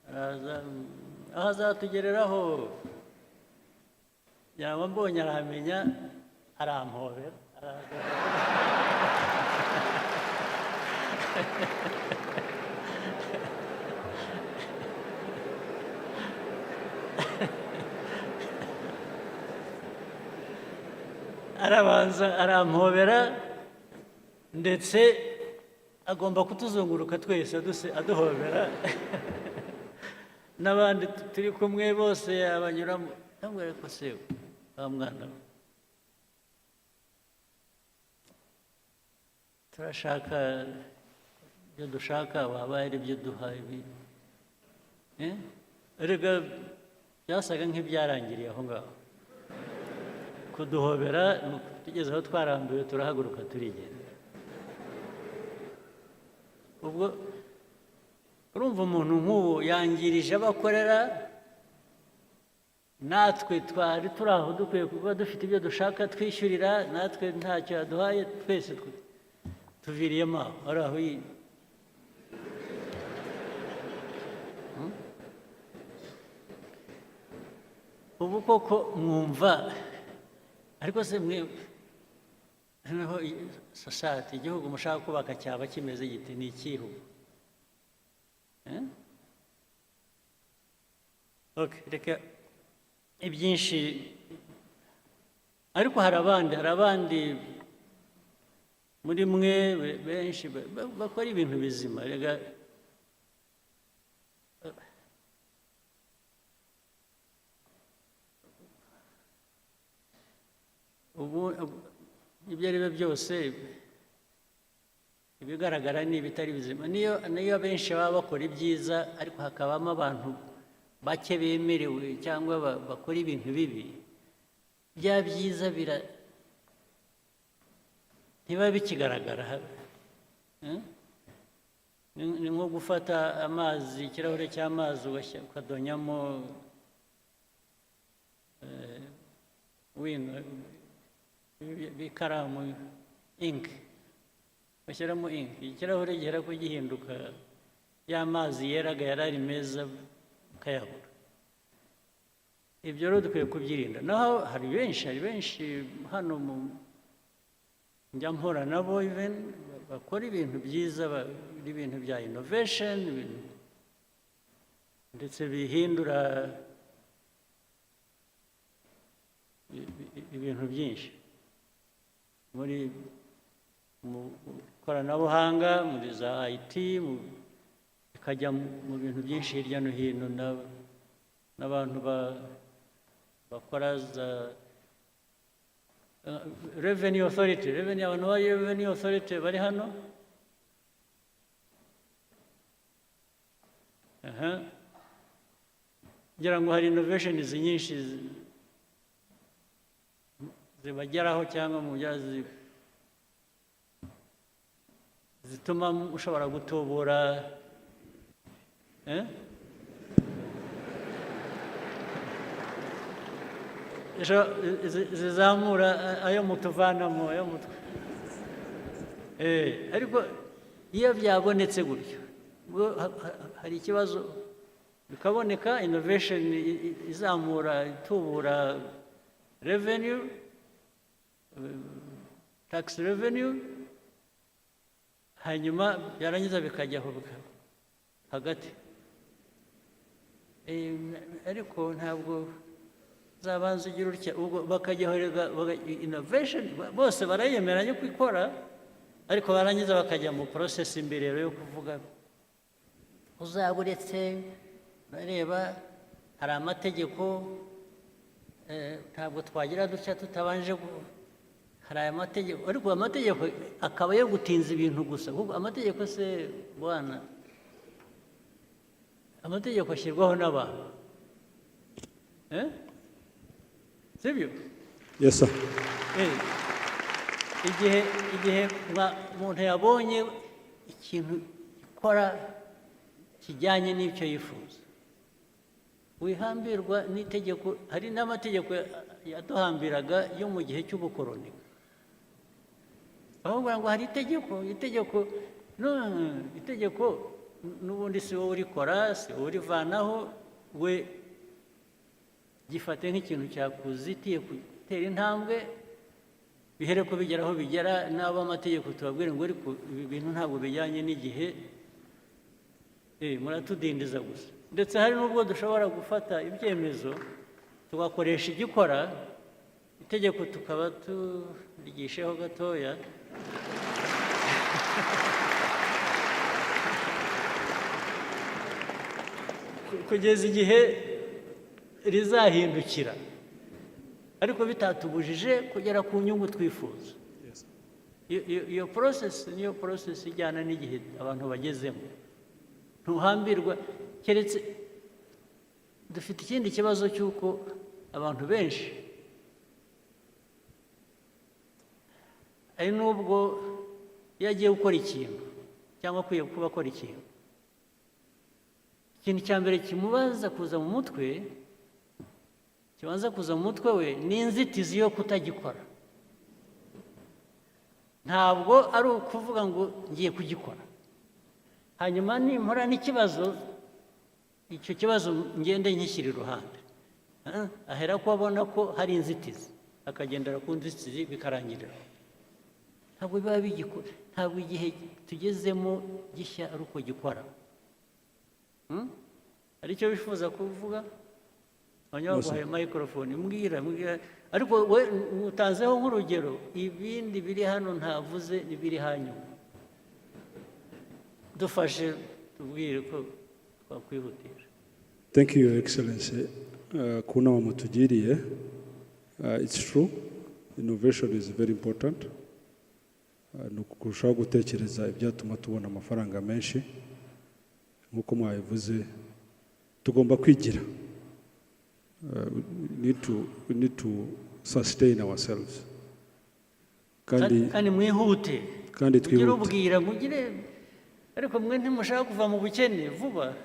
araza aho azatugereraho yaba mbonye arahamenya arampobera arabanza arampobera ndetse agomba kutuzunguruka twese aduhobera n'abandi turi kumwe bose abanyuramo ndamubwira ko se wa mwana turashaka ibyo dushaka waba ari ibyo duha ibi erega byasaga nk'ibyarangiriye aho ngaho kuduhobera tugeze aho twarambiwe turahaguruka turigenda ubwo urumva umuntu nk'ubu yangirije abakorera natwe twari turi aho dukwiye kuba dufite ibyo dushaka twishyurira natwe ntacyo yaduhaye twese tuviriyemo aho ari aho ubu koko mwumva ariko se mwe noneho sosiyete igihugu mushaka kubaka cyaba kimeze giti ni ikihugu reka ibyinshi ariko hari abandi muri mwe benshi bakora ibintu bizima rega ubu ibyo ari byo byose ibigaragara ni ibitari bizima niyo benshi baba bakora ibyiza ariko hakabamo abantu bake bemerewe cyangwa bakora ibintu bibi bya byiza ntibiba bikigaragara ni nko gufata amazi ikirahure cy'amazi ukadonyamo bikaramu inki bashyiramo inki ikirahure gihera ko gihinduka y'amazi yeraga yari ari meza ukayabura ibyo rero dukwiye kubyirinda naho hari benshi hano njya mpora nabo bakora ibintu byiza ibintu bya innovation ndetse bihindura ibintu byinshi mu ikoranabuhanga muri za IT bikajya mu bintu byinshi hirya no hino n'abantu bakora za revenue authority abantu ba revenue authority bari hano ngira ngo hari innovations nyinshi zibageraho cyangwa mu byazi zituma ushobora gutubura zizamura ayo mutuvanamo ariko iyo byabonetse gutyo hari ikibazo bikaboneka innovation izamura itubura revenue tax revenue hanyuma byarangiza bikajyaho hagati ariko ntabwo zabanza ugira utya ubwo bakajyaho innovation bose barayemeranya ko ikora ariko barangiza bakajya mu process imbere yo kuvuga uzaburetse bareba hari amategeko ntabwo twagira dutya tutabanje hari aya mategeko ariko amategeko akaba yo gutinza ibintu gusa kuko amategeko se bwana amategeko ashyirwaho n'abantu sibyo yes sir igihe umuntu yabonye ikintu gikora kijyanye n'icyo yifuza wihambirwa n'itegeko hari n'amategeko yaduhambiraga yo mu gihe cy'ubukoroni ahubwo ngo hari itegeko n'ubundi si wowe urikora si wowe urivanaho we gifate nk'ikintu cyakuzitiye gutera intambwe bihere ko bigeraho bigera n'abo amategeko tubabwire ngo ariko ibi bintu ntabwo bijyanye n'igihe muratudindiza gusa ndetse hari n'ubwo dushobora gufata ibyemezo tugakoresha igikora itegeko tukaba turigisheho gatoya kugeza igihe rizahindukira ariko bitatubujije kugera ku nyungu twifuza iyo process niyo process ijyana n'igihe abantu bagezemo ntuhambirwa keretse dufite ikindi kibazo cy'uko abantu benshi ari n'ubwo iyo agiye gukora ikintu cyangwa akwiye kuba akora ikintu cya mbere kimubaza kuza mu mutwe kibanza kuza mu mutwe we ni inzitizi yo kutagikora ntabwo ari ukuvuga ngo ngiye kugikora hanyuma nimpora n'ikibazo icyo kibazo ngende nkishyira iruhande ahera ko abona ko hari inzitizi akagendera ku nzitizi bikarangirira ntabwo biba bigikora ntabwo igihe tugezemo gishya ari uko gikora hari icyo bifuza kuvuga abanyabaguhaye microphone mbwira ariko we utanzeho nk'urugero ibindi biri hano ntavuze n'ibiri hanyuma dufashe tubwire ko twakwihutisha. Thank you, Your Excellency. Kuna mutugiriye. It's true. Innovation is very important. Nukurushaho gutekereza ibyatuma tubona amafaranga menshi nk'uko mwabivuze tugomba kwigira. We need to sustain ourselves. Kandi mwihute. Kandi twihute. Ubwira mugire ariko mwe ntimushaka kuva mu bukene vuba.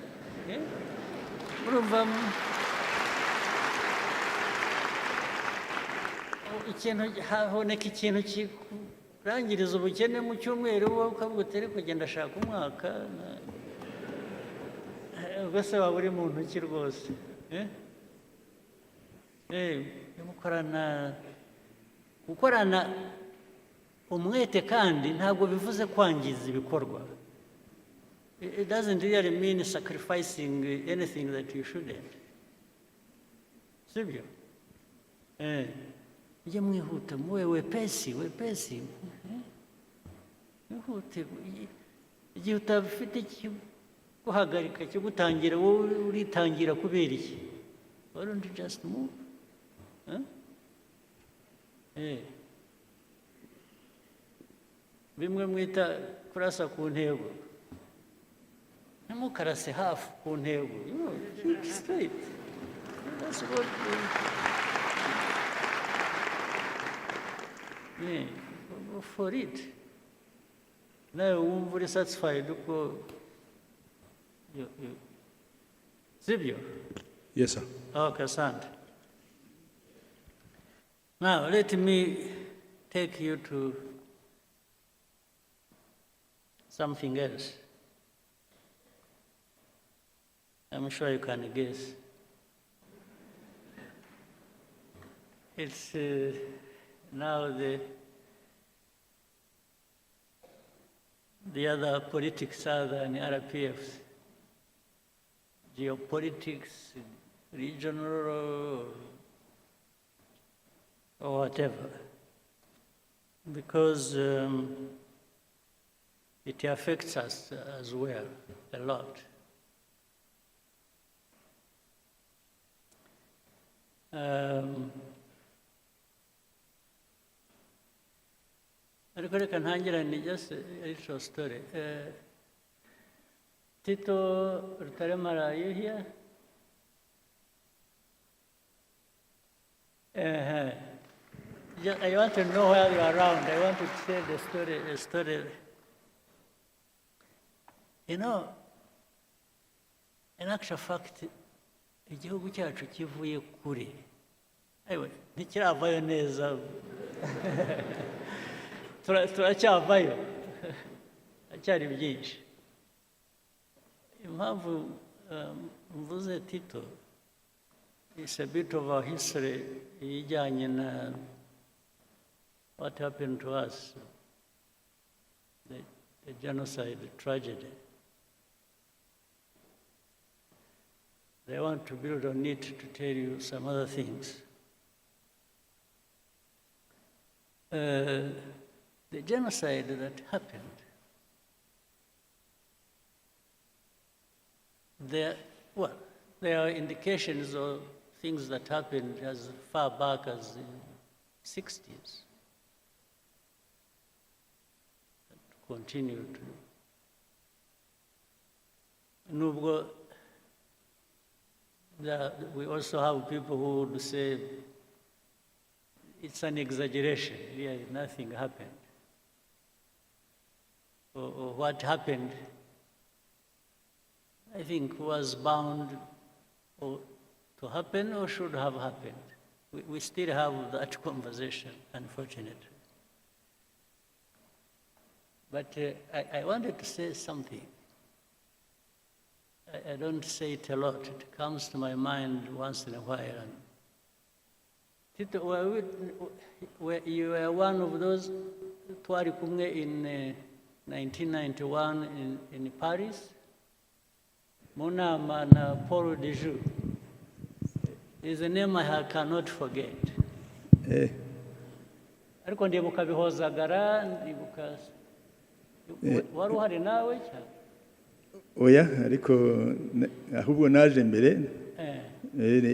Urumva ikintu haboneka ikintu kirangiriza ubukene mu cyumweru wowe ukavuga utari kugenda ashaka umwaka ubwose waba uri mu ntoki rwose gukorana umwete kandi ntabwo bivuze kwangiza ibikorwa. It doesn't really mean sacrificing anything that you shouldn't. Sibyo? Ujye mwihuta muwe wepesi. Mwihute. Igihe utabifite guhagarika cyo gutangira wowe uritangira kubera iki? Why don't you just move? Bimwe mwita kurasa ku ntego. Ntimukarase hafi ku ntego. Keep straight. That's what go for it. Nawe wumva uri satisfied uko sibyo? Yes, sir. Okay, asante. Now, let me take you to something else. I'm sure you can guess. It's now the other politics other than RPFs. Geopolitics, regional, or whatever. Because it affects us as well, a lot. Ariko reka ntangirane just a little story. Tito Rutaremara, are you here? I want to know where you are around. I want to tell the story. You know, in actual fact, igihugu cyacu kivuye kure. Ewe, ntikiravayo neza. Turacyavayo. Acyari byinshi. Impamvu mvuze Tito, It's a bit of a history ijyanye na what happened to us, the genocide, the tragedy. I want to build on it to tell you some other things. The genocide that happened, there are indications of things that happened as far back as the 60s. That continued. Nubwo, we also have people who would say it's an exaggeration, really nothing happened. Or what happened, I think, was bound to happen or should have happened. We still have that conversation, unfortunately. But I wanted to say something. I don't say it a lot. It comes to my mind once in a while. Tito, you were one of those twari kumwe in 1991 in Paris. Munama na Paul Dejoux is a name I cannot forget. Ariko ndibuka bihozagara, ndibuka wari uhari nawe cyane. Oya, ariko ahubwo naje mbere.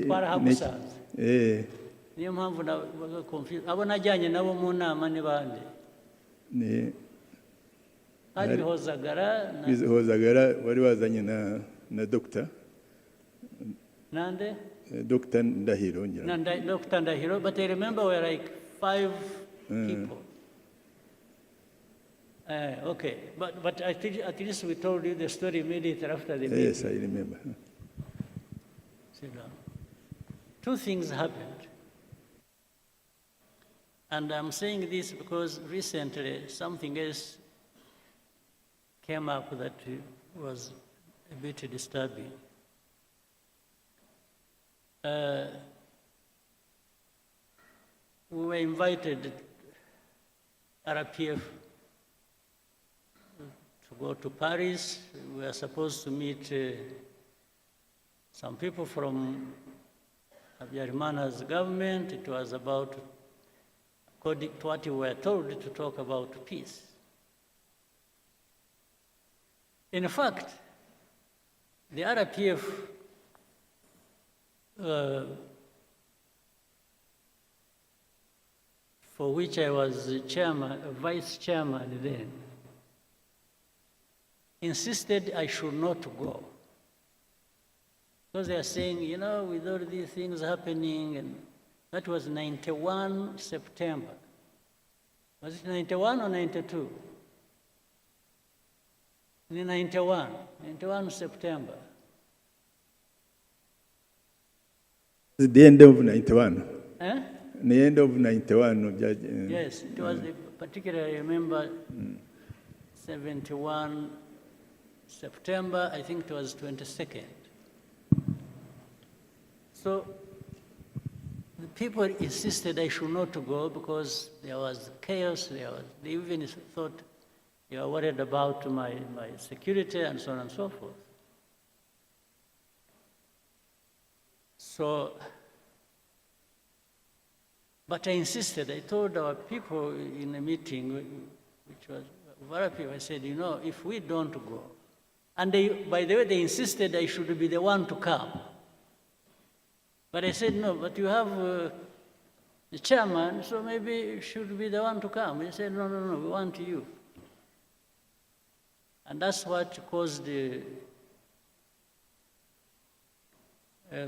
Twarahamusanze. Niyo mpamvu nabaga confused. Abo najyanye nabo mu nama ni bande? Hari bihozagara wari wazanye na doctor. Nande? Dr. Ndahiro. Dr. Ndahiro, but I remember we were like 5 people. Okay, but at least we told you the story immediately after the meeting. Yes, I remember. Sit down. 2 things happened. And I'm saying this because recently something else came up that was a bit disturbing. We were invited, RPF, to go to Paris. We were supposed to meet some people from Habyarimana's government. It was about, according to what we were told, to talk about peace. In fact, the RPF for which I was chairman, vice chairman then, insisted I should not go. Because they are saying, you know, with all these things happening, and that was 91 September. Was it 91 or 92? 91 September. The end of 91. Eh? The end of 91. Yes, it was particularly, I remember, 71 September, I think it was 22nd. So the people insisted I should not go because there was chaos, they even thought they were worried about my security and so on and so forth. So, but I insisted, I told our people in a meeting, which was very people, I said, you know, if we don't go, and they, by the way, they insisted I should be the one to come. But I said, no, but you have the chairman, so maybe you should be the one to come. They said, no, we want you. And that's what caused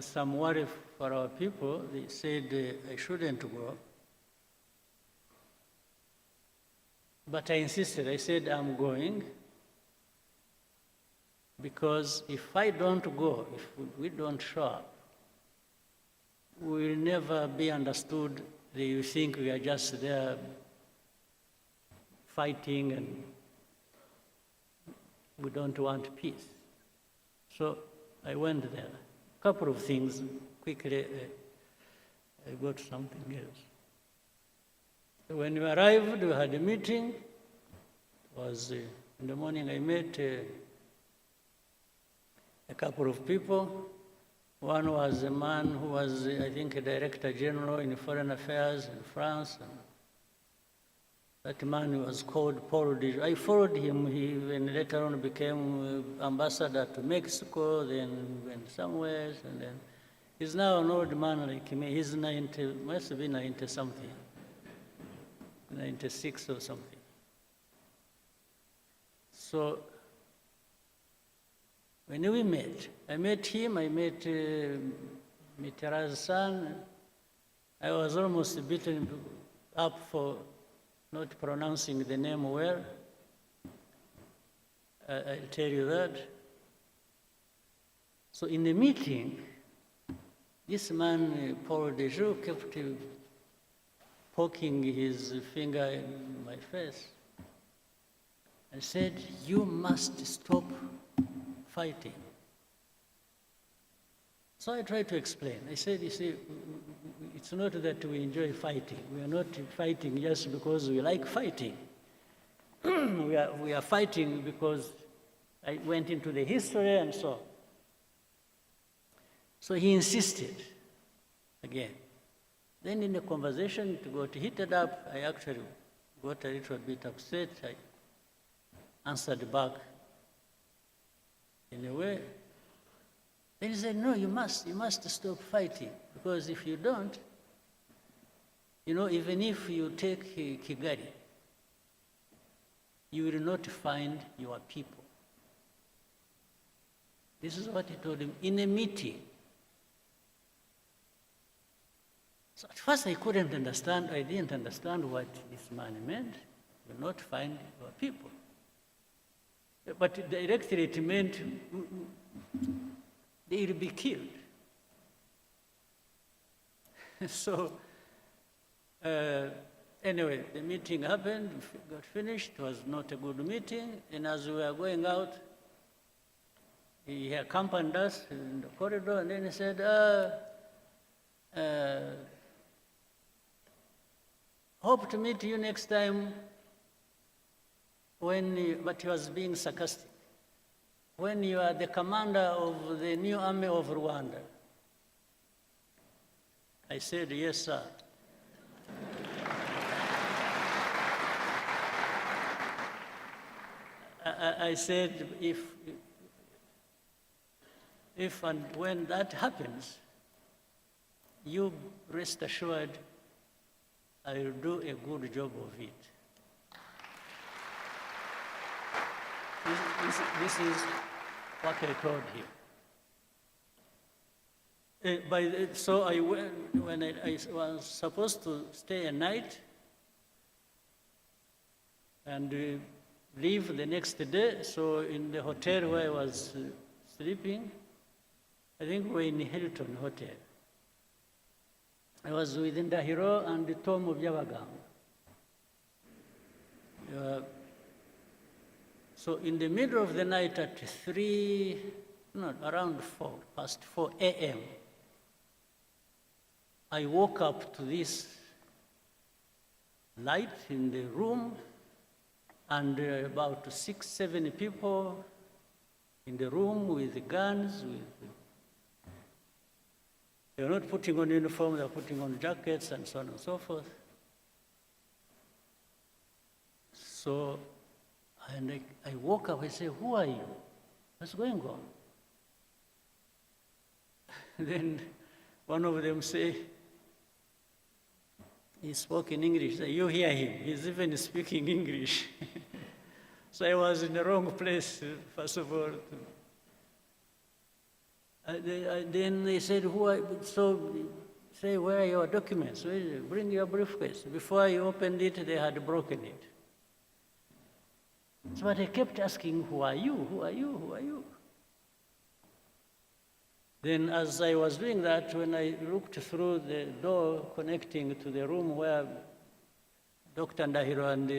some worry for our people. They said I shouldn't go. But I insisted. I said, I'm going. Because if I don't go, if we don't show up, we will never be understood that you think we are just there fighting and we don't want peace. So I went there. A couple of things quickly I got something else. So when we arrived, we had a meeting. It was in the morning. I met a couple of people. One was a man who was, I think, a Director General in Foreign Affairs in France. And that man was called Paul de. I followed him. He when later on became ambassador to Mexico, then went somewhere, and then he's now an old man like me. He's 90, must be 90 something, 96 or something. So when we met, I met him, I met Mitterrand's son. I was almost beaten up for not pronouncing the name well. I'll tell you that. So in the meeting, this man, Paul Dejoux, kept poking his finger in my face and said, "You must stop fighting." So I tried to explain. I said, you see, it's not that we enjoy fighting. We are not fighting just because we like fighting. we are fighting because I went into the history and so on. So he insisted again. Then in the conversation, it got heated up. I actually got a little bit upset. I answered back in a way. Then he said, "No, you must stop fighting, because if you don't, you know, even if you take Kigali, you will not find your people." This is what he told him in a meeting. So at first I couldn't understand, I didn't understand what this man meant, you will not find your people. But directly it meant they will be killed. So anyway, the meeting happened, got finished. It was not a good meeting. And as we were going out, he accompanied us in the corridor, and then he said, "Hope to meet you next time but he was being sarcastic, when you are the commander of the new army of Rwanda." I said, "Yes, sir." I said, if and when that happens, you rest assured I will do a good job of it. This is what I told him. So I went, when I was supposed to stay a night and leave the next day, so in the hotel where I was sleeping, I think we were in Hilton Hotel. I was with Ndahiro and Tom Byabagamba. So in the middle of the night at around 4 a.m., I woke up to this light in the room, and about 6, 7 people in the room with guns. They were not putting on uniform, they were putting on jackets and so on and so forth. So, and I woke up, I said, "Who are you? What's going on?" Then one of them said, he spoke in English. You hear him, he's even speaking English. So I was in the wrong place, first of all. Then they said, "Who are you?" So say, "Where are your documents? Bring your briefcase." Before I opened it, they had broken it. So but I kept asking, "Who are you? Who are you? Who are you?" Then as I was doing that, when I looked through the door connecting to the room where Dr. Ndahiro and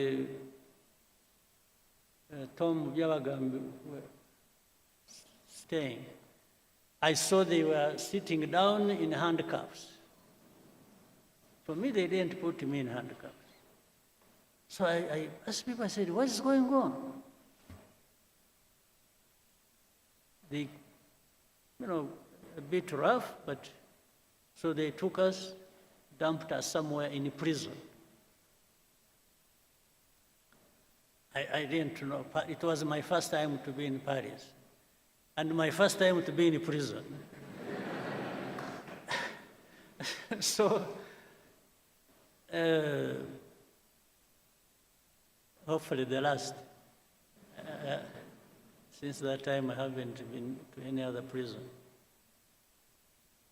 Tom Byabagamba were staying, I saw they were sitting down in handcuffs. For me, they didn't put me in handcuffs. So I asked people, I said, what is going on? They, a bit rough, but so they took us, dumped us somewhere in prison. I didn't know. It was my first time to be in Paris, and my first time to be in prison. So, hopefully the last. Since that time, I haven't been to any other prison.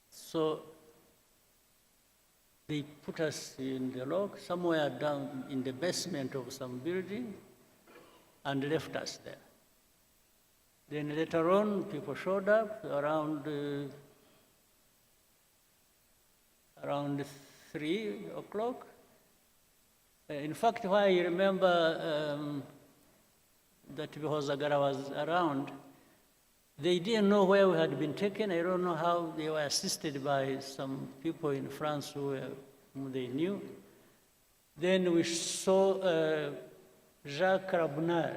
So they put us in the lock, somewhere down in the basement of some building, and left us there. Then later on, people showed up around 3 o'clock. In fact, why I remember that Zagara was around, they didn't know where we had been taken. I don't know how. They were assisted by some people in France whom they knew. Then we saw Jacques Carabonel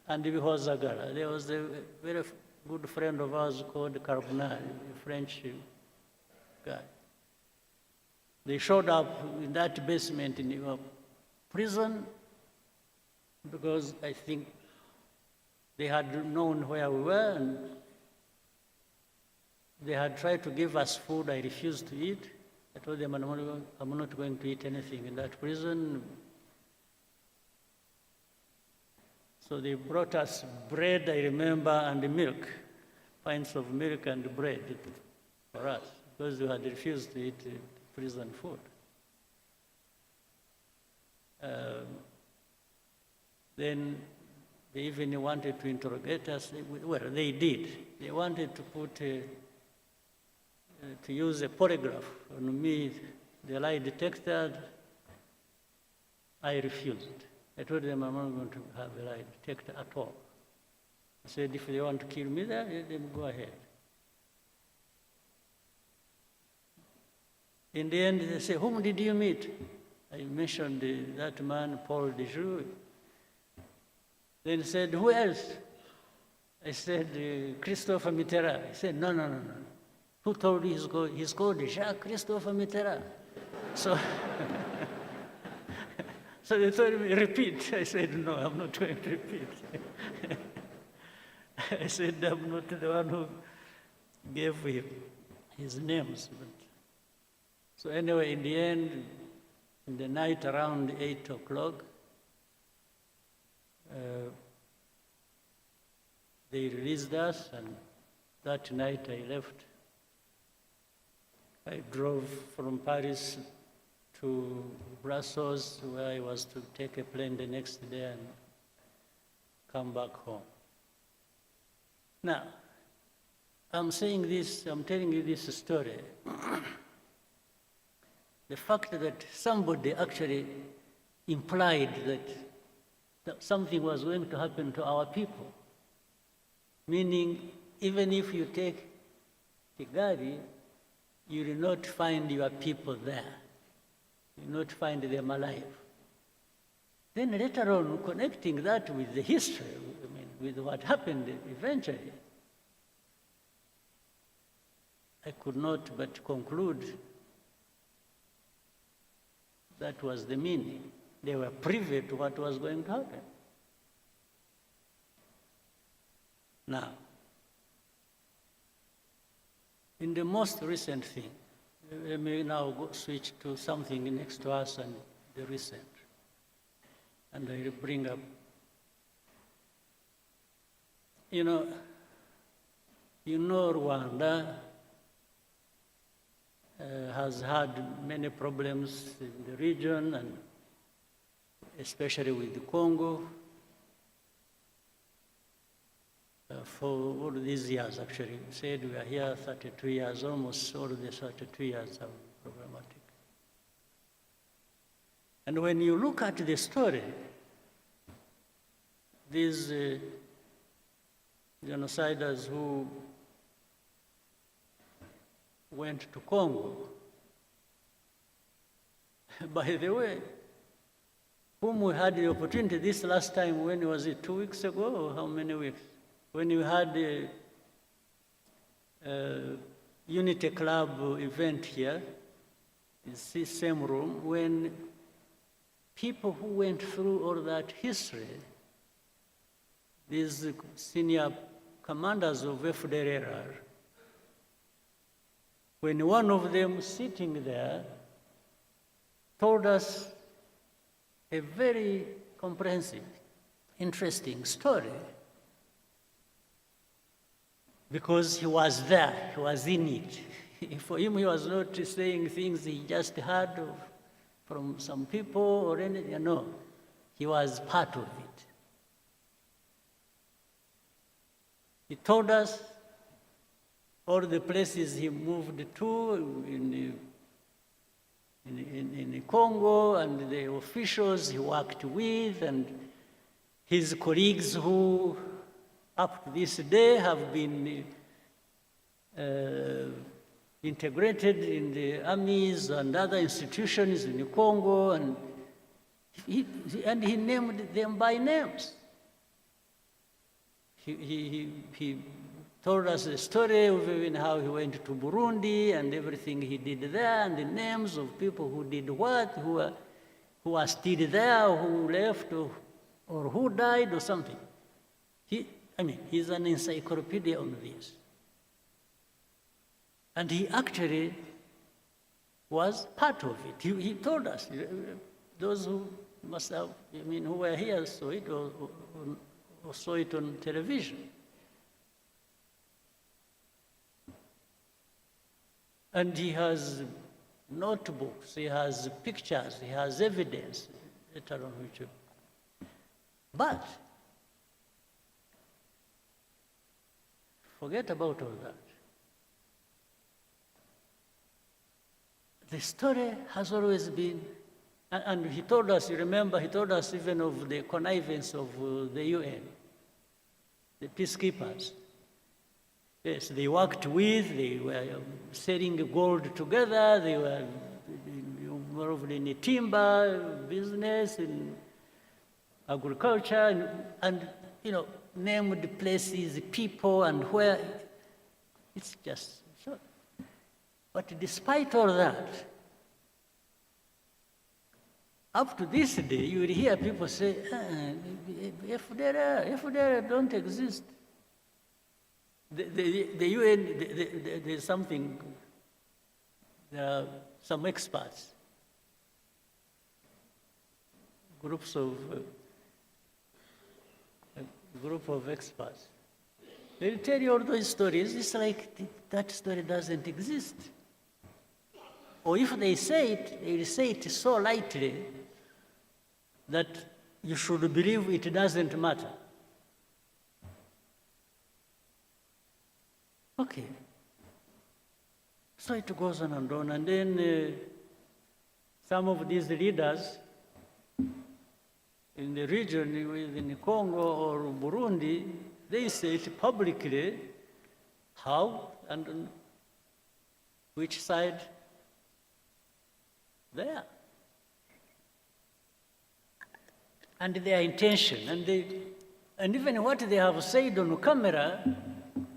and Zagara. There was a very good friend of ours called Carabonel, a French guy. They showed up in that basement in the prison because I think they had known where we were, and they had tried to give us food. I refused to eat. I told them I'm not going to eat anything in that prison. So they brought us bread, I remember, and milk, pints of milk and bread for us, because we had refused to eat prison food. Then they even wanted to interrogate us. Well, they did. They wanted to to use a polygraph on me, the lie detector. I refused. I told them I'm not going to have a lie detector at all. I said, if they want to kill me there, let them go ahead. In the end, they say, whom did you meet? I mentioned that man, Paul Dejoux. Then said, who else? I said, Christopher Mitterrand. He said, no. Who told you he's called Jacques Christopher Mitterrand? So, so they told me, repeat. I said, no, I'm not going to repeat. I said, I'm not the one who gave him his names. But. So anyway, in the end, in the night around 8 o'clock, they released us, and that night I left. I drove from Paris to Brussels, where I was to take a plane the next day and come back home. Now, I'm saying this, I'm telling you this story. The fact that somebody actually implied that something was going to happen to our people, meaning even if you take Kigali, you will not find your people there. You will not find them alive. Then later on, connecting that with the history, with what happened eventually, I could not but conclude that was the meaning. They were privy to what was going to happen. Now, in the most recent thing, let me now switch to something next to us and the recent. And I will bring up, you know Rwanda has had many problems in the region, and especially with the Congo, for all these years, actually. We said we are here 32 years, almost all the 32 years are problematic. And when you look at the story, these genociders who went to Congo. By the way, whom we had the opportunity this last time, when was it, 2 weeks ago, or how many weeks? When we had the Unity Club event here, in this same room, when people who went through all that history, these senior commanders of FPR, when one of them sitting there told us a very comprehensive, interesting story, because he was there, he was in it. For him, he was not saying things he just heard from some people or anything, no. He was part of it. He told us all the places he moved to in Congo, and the officials he worked with, and his colleagues who up to this day have been integrated in the armies and other institutions in Congo, and he named them by names. He told us the story of even how he went to Burundi and everything he did there, and the names of people who did what, who are still there, or who left, or who died, or something. He's an encyclopedia on this. And he actually was part of it. He told us, those who must have, who were here saw it, or saw it on television. And he has notebooks, he has pictures, he has evidence, later on which. But forget about all that. The story has always been, and he told us, you remember, he told us even of the connivance of the UN, the peacekeepers. Yes, they worked with, they were selling gold together, they were involved in the timber business, in agriculture, and named places, people, and where. It's just so. But despite all that, up to this day, you will hear people say, FPR don't exist. The UN, there's something, there are some experts, group of experts. They'll tell you all those stories. It's like that story doesn't exist. Or if they say it, they'll say it so lightly that you should believe it doesn't matter. Okay. So it goes on, and then some of these leaders in the region, in Congo or Burundi, they say it publicly how and on which side they are. And their intention, and even what they have said on camera,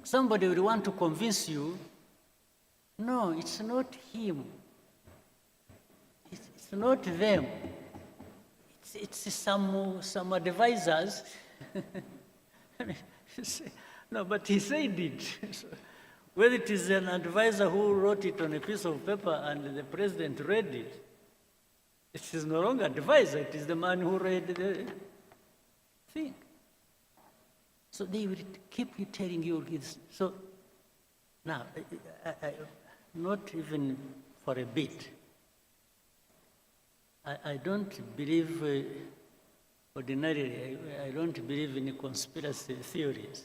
somebody will want to convince you, no, it's not him. It's not them. It's some advisors. No, but he said it. Whether it is an advisor who wrote it on a piece of paper and the president read it, it is no longer advisor, it is the man who read the thing. So they will keep telling you this. So now, not even for a bit, I don't believe, ordinarily, I don't believe in conspiracy theories.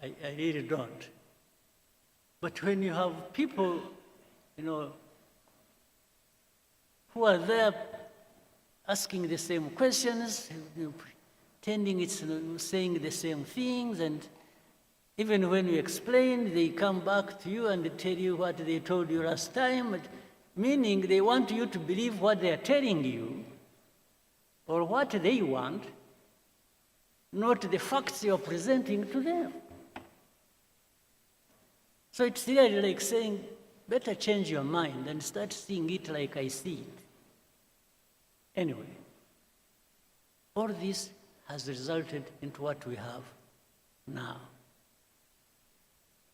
I really don't. But when you have people, who are there asking the same questions, pretending it's saying the same things, and Even when you explain, they come back to you and they tell you what they told you last time, meaning they want you to believe what they are telling you or what they want, not the facts you're presenting to them. So it's really like saying, better change your mind and start seeing it like I see it. Anyway, all this has resulted into what we have now.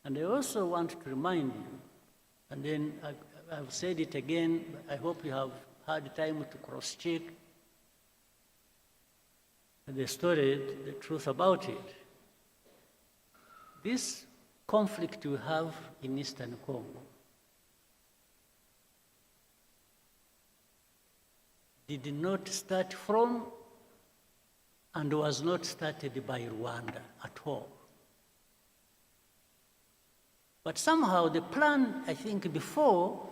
And I also want to remind you, and then I've said it again, but I hope you have had time to cross-check the story, the truth about it. This conflict we have in Eastern Congo did not start from and was not started by Rwanda at all. But somehow the plan, I think, before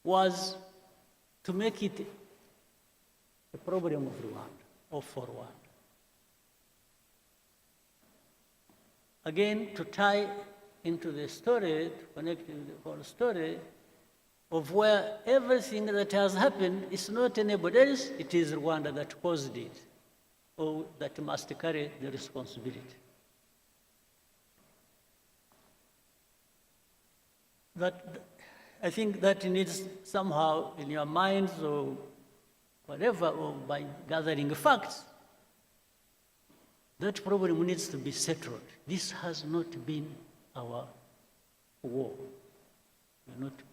was to make it a problem of Rwanda or for Rwanda. Again, to tie into the story, to connect in the whole story of where everything that has happened is not anybody else, it is Rwanda that caused it, or that must carry the responsibility. I think that needs somehow in your minds or whatever, or by gathering facts, that problem needs to be settled. This has not been our war.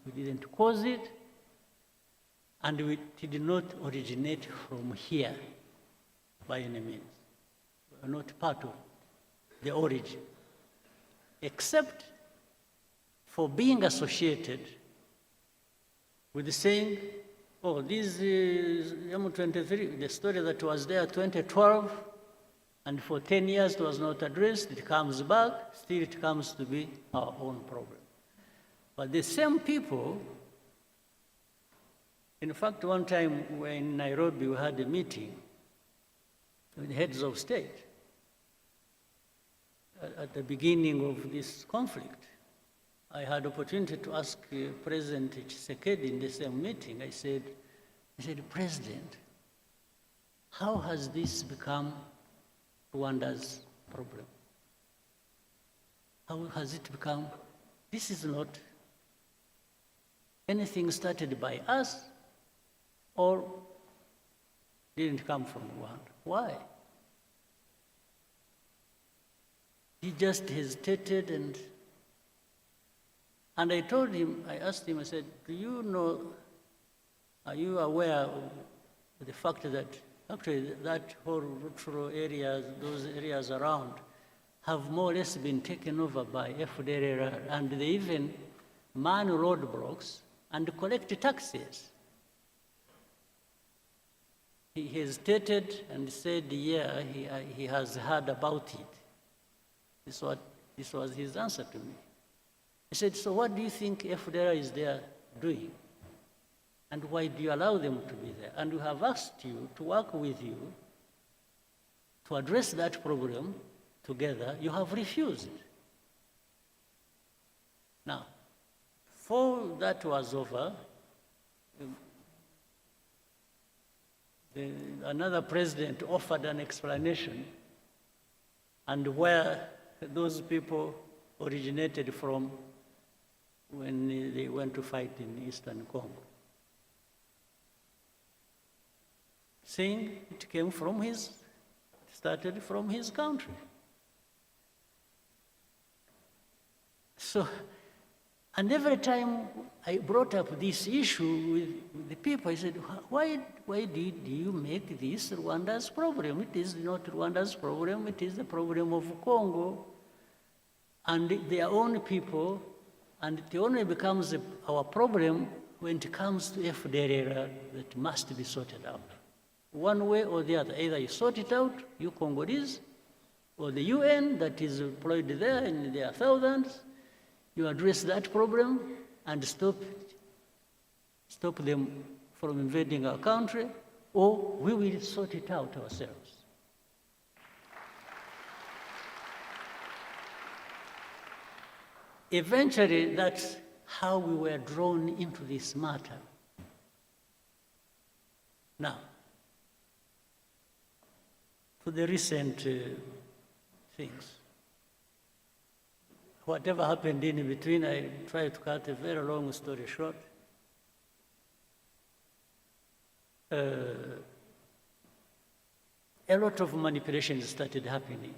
We didn't cause it, and it did not originate from here by any means. We are not part of the origin, except for being associated with the saying, oh, this is M23, the story that was there 2012, and for 10 years it was not addressed, it comes back, still it comes to be our own problem. But the same people, in fact, one time we were in Nairobi, we had a meeting with heads of state at the beginning of this conflict. I had opportunity to ask President Tshisekedi in the same meeting. I said, President, how has this become Rwanda's problem? How has it become? This is not anything started by us or didn't come from Rwanda. Why? He just hesitated, and I told him, I asked him, I said, do you know, are you aware of the fact that actually that whole rural areas, those areas around, have more or less been taken over by FPR, and they even man roadblocks and collect taxes? He hesitated and said, yeah, he has heard about it. This was his answer to me. He said, so what do you think FPR is there doing? And why do you allow them to be there? And we have asked you to work with you to address that problem together. You have refused. Now, before that was over, another president offered an explanation and where those people originated from when they went to fight in Eastern Congo, saying it came from started from his country. So, and every time I brought up this issue with the people, I said, why do you make this Rwanda's problem? It is not Rwanda's problem, it is the problem of Congo and their own people, and it only becomes our problem when it comes to FPR that must be sorted out. One way or the other, either you sort it out, you Congolese, or the UN that is employed there, and there are thousands, you address that problem and stop them from invading our country, or we will sort it out ourselves. eventually, that's how we were drawn into this matter. Now, to the recent things. Whatever happened in between, I try to cut a very long story short. A lot of manipulations started happening.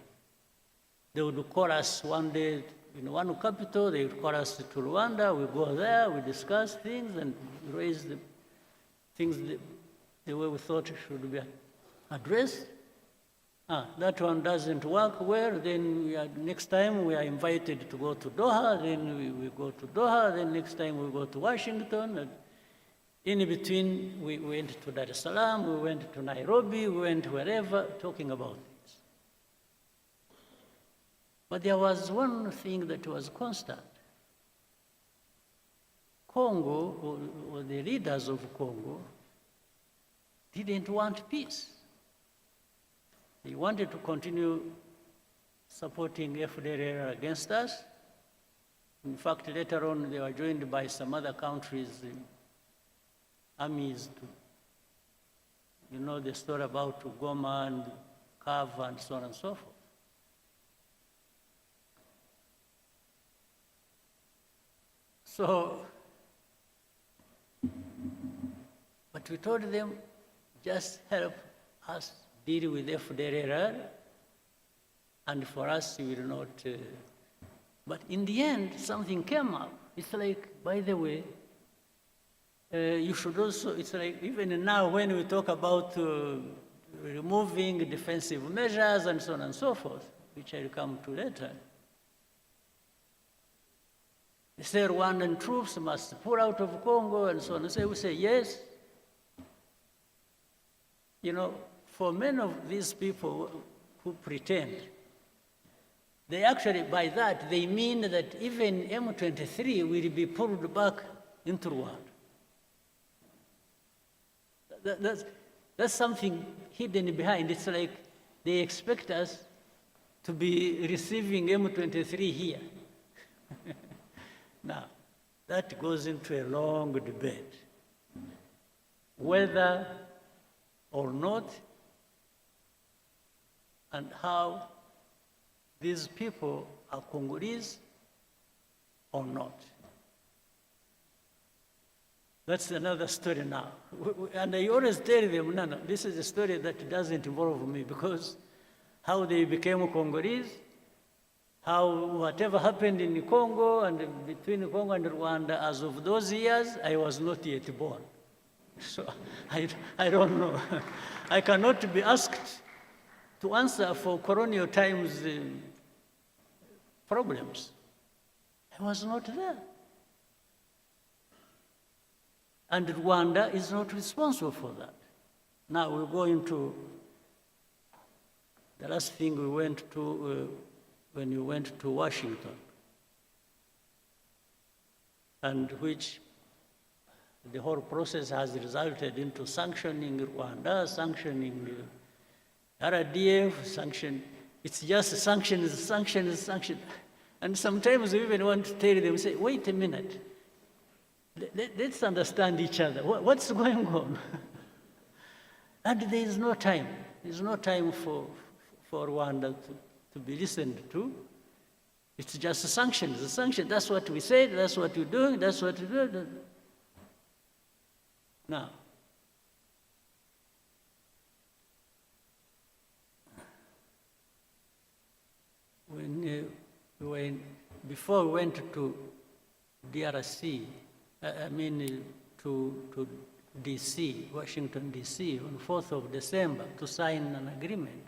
They would call us one day in one capital, they would call us to Rwanda, we go there, we discuss things and raise the things the way we thought should be addressed. That one doesn't work well, then next time we are invited to go to Doha, then we go to Doha, then next time we go to Washington. And in between, we went to Dar es Salaam, we went to Nairobi, we went wherever, talking about this. But there was one thing that was constant. Congo, or the leaders of Congo, didn't want peace. They wanted to continue supporting FPR against us. In fact, later on, they were joined by some other countries' armies. You know the story about Goma and Kava and so on and so forth. So, but we told them, just help us deal with FPR, and for us, we will not. But in the end, something came up. It's like, by the way, you should also, it's like, even now when we talk about removing defensive measures and so on and so forth, which I'll come to later, they say Rwandan troops must pull out of Congo and so on. And so we say, yes. You know, for many of these people who pretend, they actually, by that, they mean that even M23 will be pulled back into Rwanda. That's something hidden behind. It's like they expect us to be receiving M23 here. Now, that goes into a long debate. Whether or not, and how these people are Congolese or not. That's another story now. And I always tell them, no, this is a story that doesn't involve me, because how they became Congolese, how whatever happened in Congo and between Congo and Rwanda, as of those years, I was not yet born. So I don't know. I cannot be asked to answer for colonial times problems. I was not there. And Rwanda is not responsible for that. Now we'll go into the last thing we went to when you went to Washington, and which the whole process has resulted into sanctioning Rwanda, sanctioning RDF, sanction. It's just sanctions, sanctions, sanctions. And sometimes we even want to tell them, say, wait a minute. Let's understand each other. What's going on? And there is no time. There's no time for Rwanda to be listened to. It's just sanctions. The sanctions, that's what we said, that's what we're doing, that's what we're doing. Now, before we went to DRC, to DC, Washington, DC, on 4th of December to sign an agreement.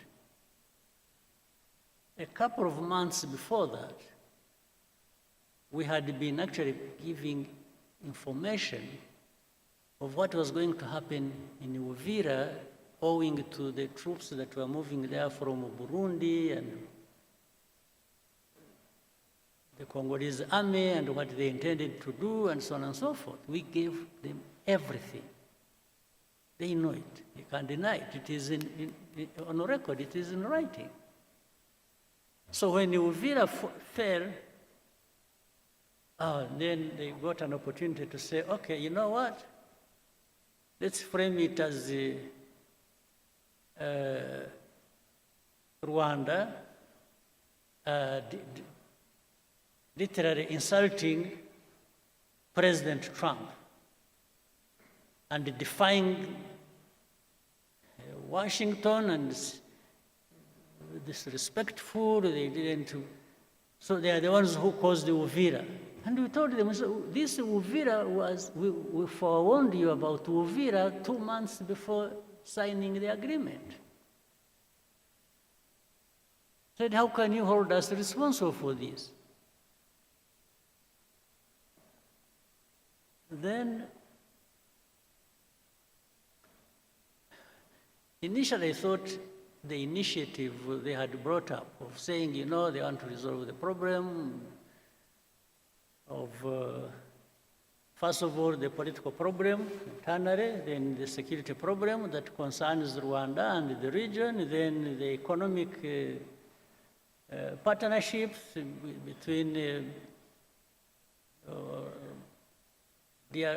A couple of months before that, we had been actually giving information of what was going to happen in Uvira, owing to the troops that were moving there from Burundi and the Congolese army and what they intended to do and so on and so forth. We gave them everything. They know it. They can't deny it. It is on record. It is in writing. So when Uvira fell, then they got an opportunity to say, okay, you know what? Let's frame it as Rwanda literally insulting President Trump and defying Washington and disrespectful. They didn't. So they are the ones who caused the Uvira. And we told them, so this Uvira was, we forewarned you about Uvira 2 months before signing the agreement. Said, how can you hold us responsible for this? Then, initially I thought the initiative they had brought up of saying, you know, they want to resolve the problem of, first of all, the political problem internally, then the security problem that concerns Rwanda and the region, then the economic partnerships between the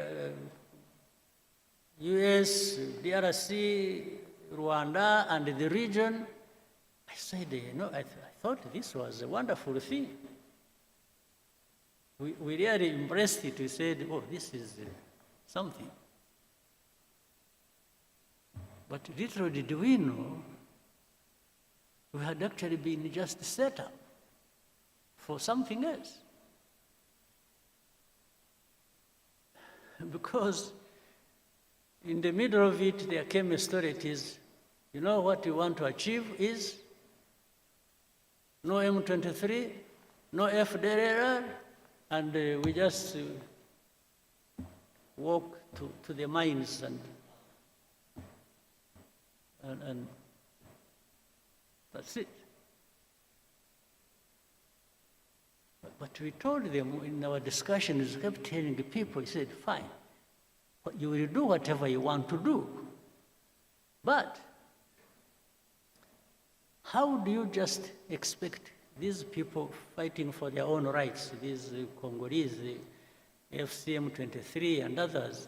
US, DRC, Rwanda, and the region. I said, you know, I thought this was a wonderful thing. We really embraced it. We said, oh, this is something. But little did we know, we had actually been just set up for something else. Because in the middle of it, there came a story. It is, you know what we want to achieve is no M23, no FDLR, and we just walk to the mines and that's it. But we told them in our discussions, we kept telling the people, we said, fine, you will do whatever you want to do. But how do you just expect these people fighting for their own rights, these Congolese, the FCM23 and others,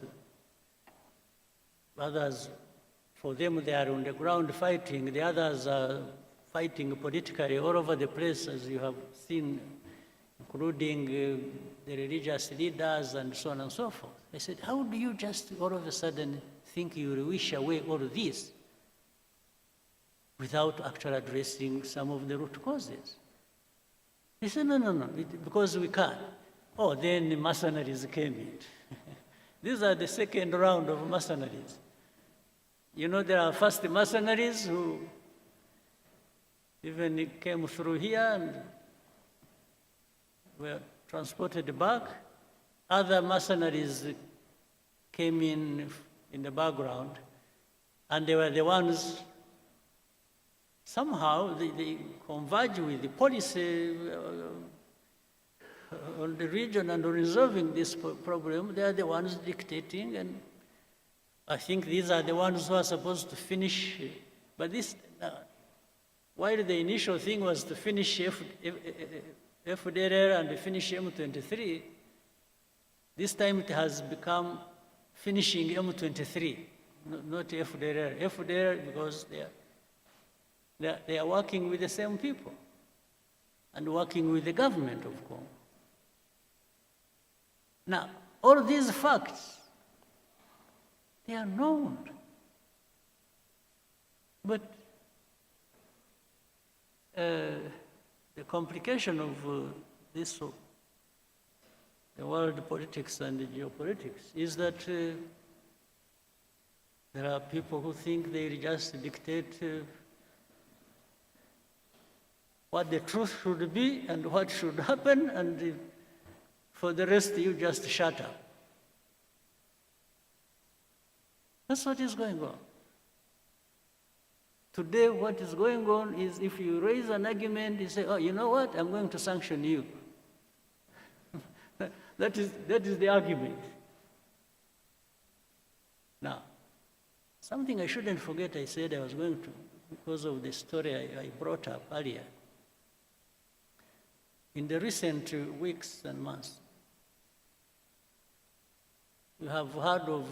for them they are on the ground fighting, the others are fighting politically all over the place, as you have seen, including the religious leaders and so on and so forth. I said, how do you just all of a sudden think you will wish away all of this without actually addressing some of the root causes? He said, no, because we can't. Oh, then the mercenaries came in. These are the second round of mercenaries. You know, there are first mercenaries who even came through here and were transported back. Other mercenaries came in the background, and they were the ones, somehow they converge with the policy on the region and on resolving this problem. They are the ones dictating, and I think these are the ones who are supposed to finish. But this, while the initial thing was to finish FDLR and finish M23, this time it has become finishing M23, not FDLR. FDLR because they are working with the same people and working with the government of Congo. Now, all these facts, they are known. But the complication of this, the world politics and the geopolitics, is that there are people who think they just dictate what the truth should be and what should happen, and for the rest you just shut up. That's what is going on. Today, what is going on is if you raise an argument, you say, oh, you know what, I'm going to sanction you. that is the argument. Now, something I shouldn't forget, I said I was going to, because of the story I brought up earlier. In the recent weeks and months, You have heard of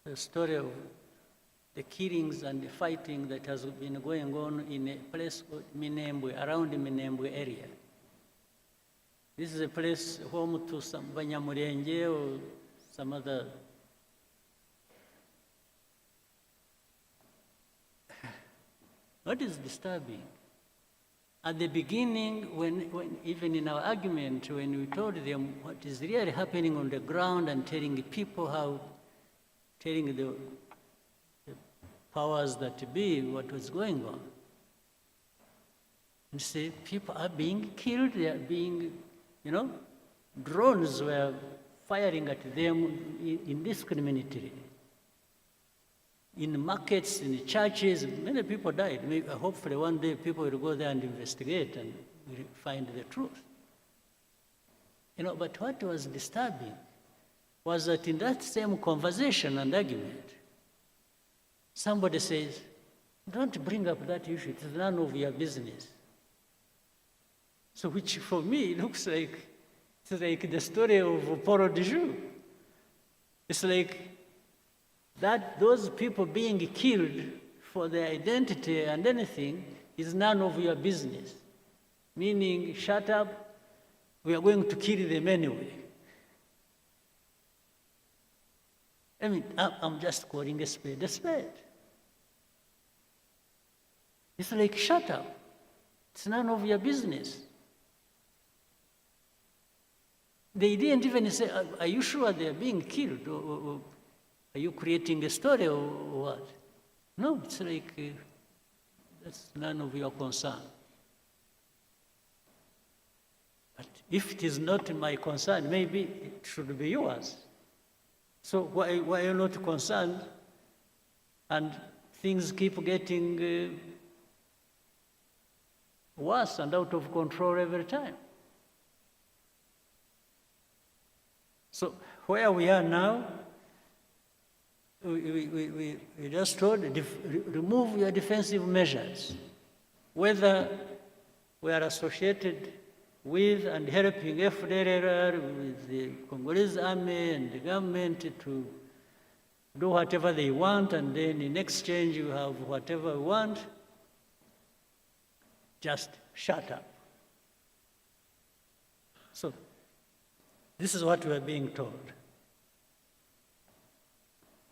the story of the killings and the fighting that has been going on in a place called Minembwe, around the Minembwe area. This is a place home to some Banyamulenge or some other. What is disturbing? At the beginning, when even in our argument, when we told them what is really happening on the ground and telling people how, telling the powers that be what was going on, and say people are being killed, they are being, drones were firing at them indiscriminately. In markets, in churches, many people died. Maybe, hopefully one day people will go there and investigate and will find the truth. But what was disturbing was that in that same conversation and argument, somebody says, don't bring up that issue, it is none of your business. So which for me looks like, it's like the story of Paul de Joux. It's like, that those people being killed for their identity and anything is none of your business. Meaning, shut up, we are going to kill them anyway. I mean, I'm just calling a spade a spade. It's like, shut up, it's none of your business. They didn't even say, are you sure they're being killed? Or are you creating a story or what? No, it's like, that's none of your concern. But if it is not my concern, maybe it should be yours. So why are you not concerned? And things keep getting worse and out of control every time. So where we are now, we just told, remove your defensive measures. Whether we are associated with and helping FPR, with the Congolese army and the government to do whatever they want, and then in exchange you have whatever we want, just shut up. So this is what we are being told.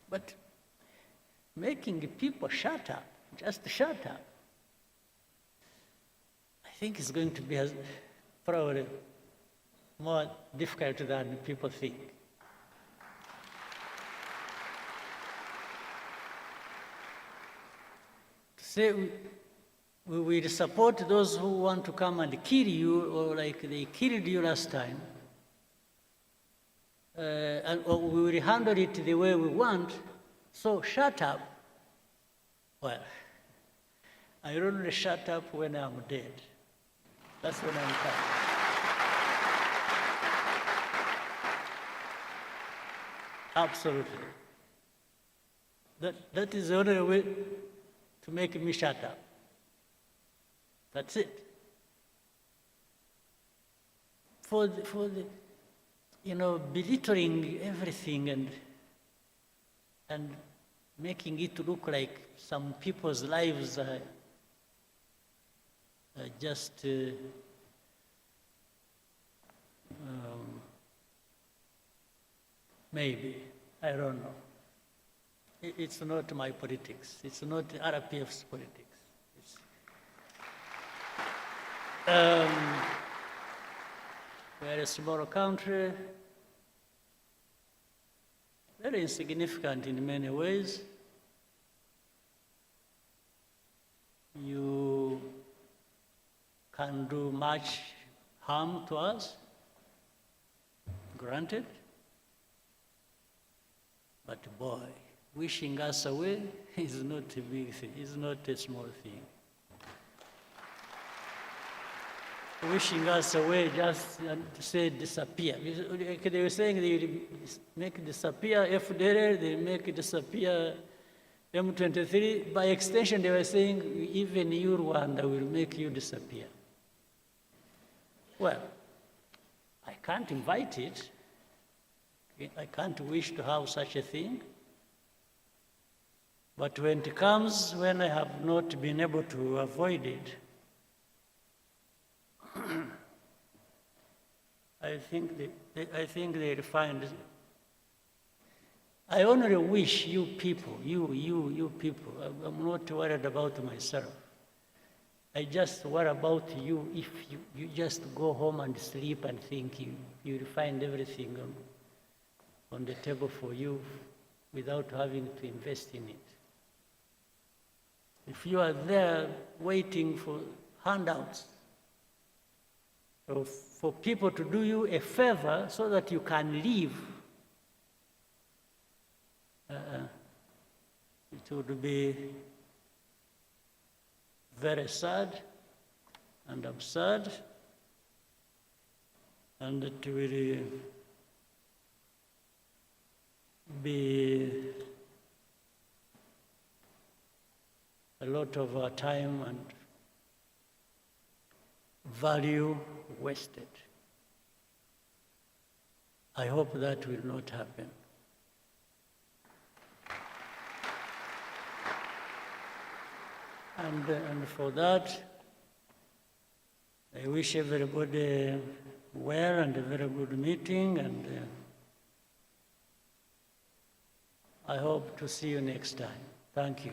But making people shut up, just shut up, I think is going to be probably more difficult than people think. To say we will support those who want to come and kill you, or like they killed you last time, or we will handle it the way we want, so shut up. Well, I only shut up when I'm dead. That's when I'm coming. Absolutely. That is the only way to make me shut up. That's it. For the belittling everything and making it look like some people's lives are just maybe, I don't know. It's not my politics. It's not RPF's politics. We're a small country, very insignificant in many ways. You can do much harm to us, granted, but boy, wishing us away is not a big thing, it's not a small thing. Wishing us away just to say disappear. They were saying they will make disappear FDR, they make disappear M23. By extension, they were saying even you, Rwanda, will make you disappear. Well, I can't invite it. I can't wish to have such a thing. But when it comes, when I have not been able to avoid it, I think they'll find. I only wish you people, you people, I'm not worried about myself. I just worry about you if you just go home and sleep and think you'll find everything on the table for you without having to invest in it. If you are there waiting for handouts, or for people to do you a favor so that you can live, it would be very sad and absurd, and it will be a lot of our time and value wasted. I hope that will not happen. And for that, I wish everybody well and a very good meeting, and I hope to see you next time. Thank you.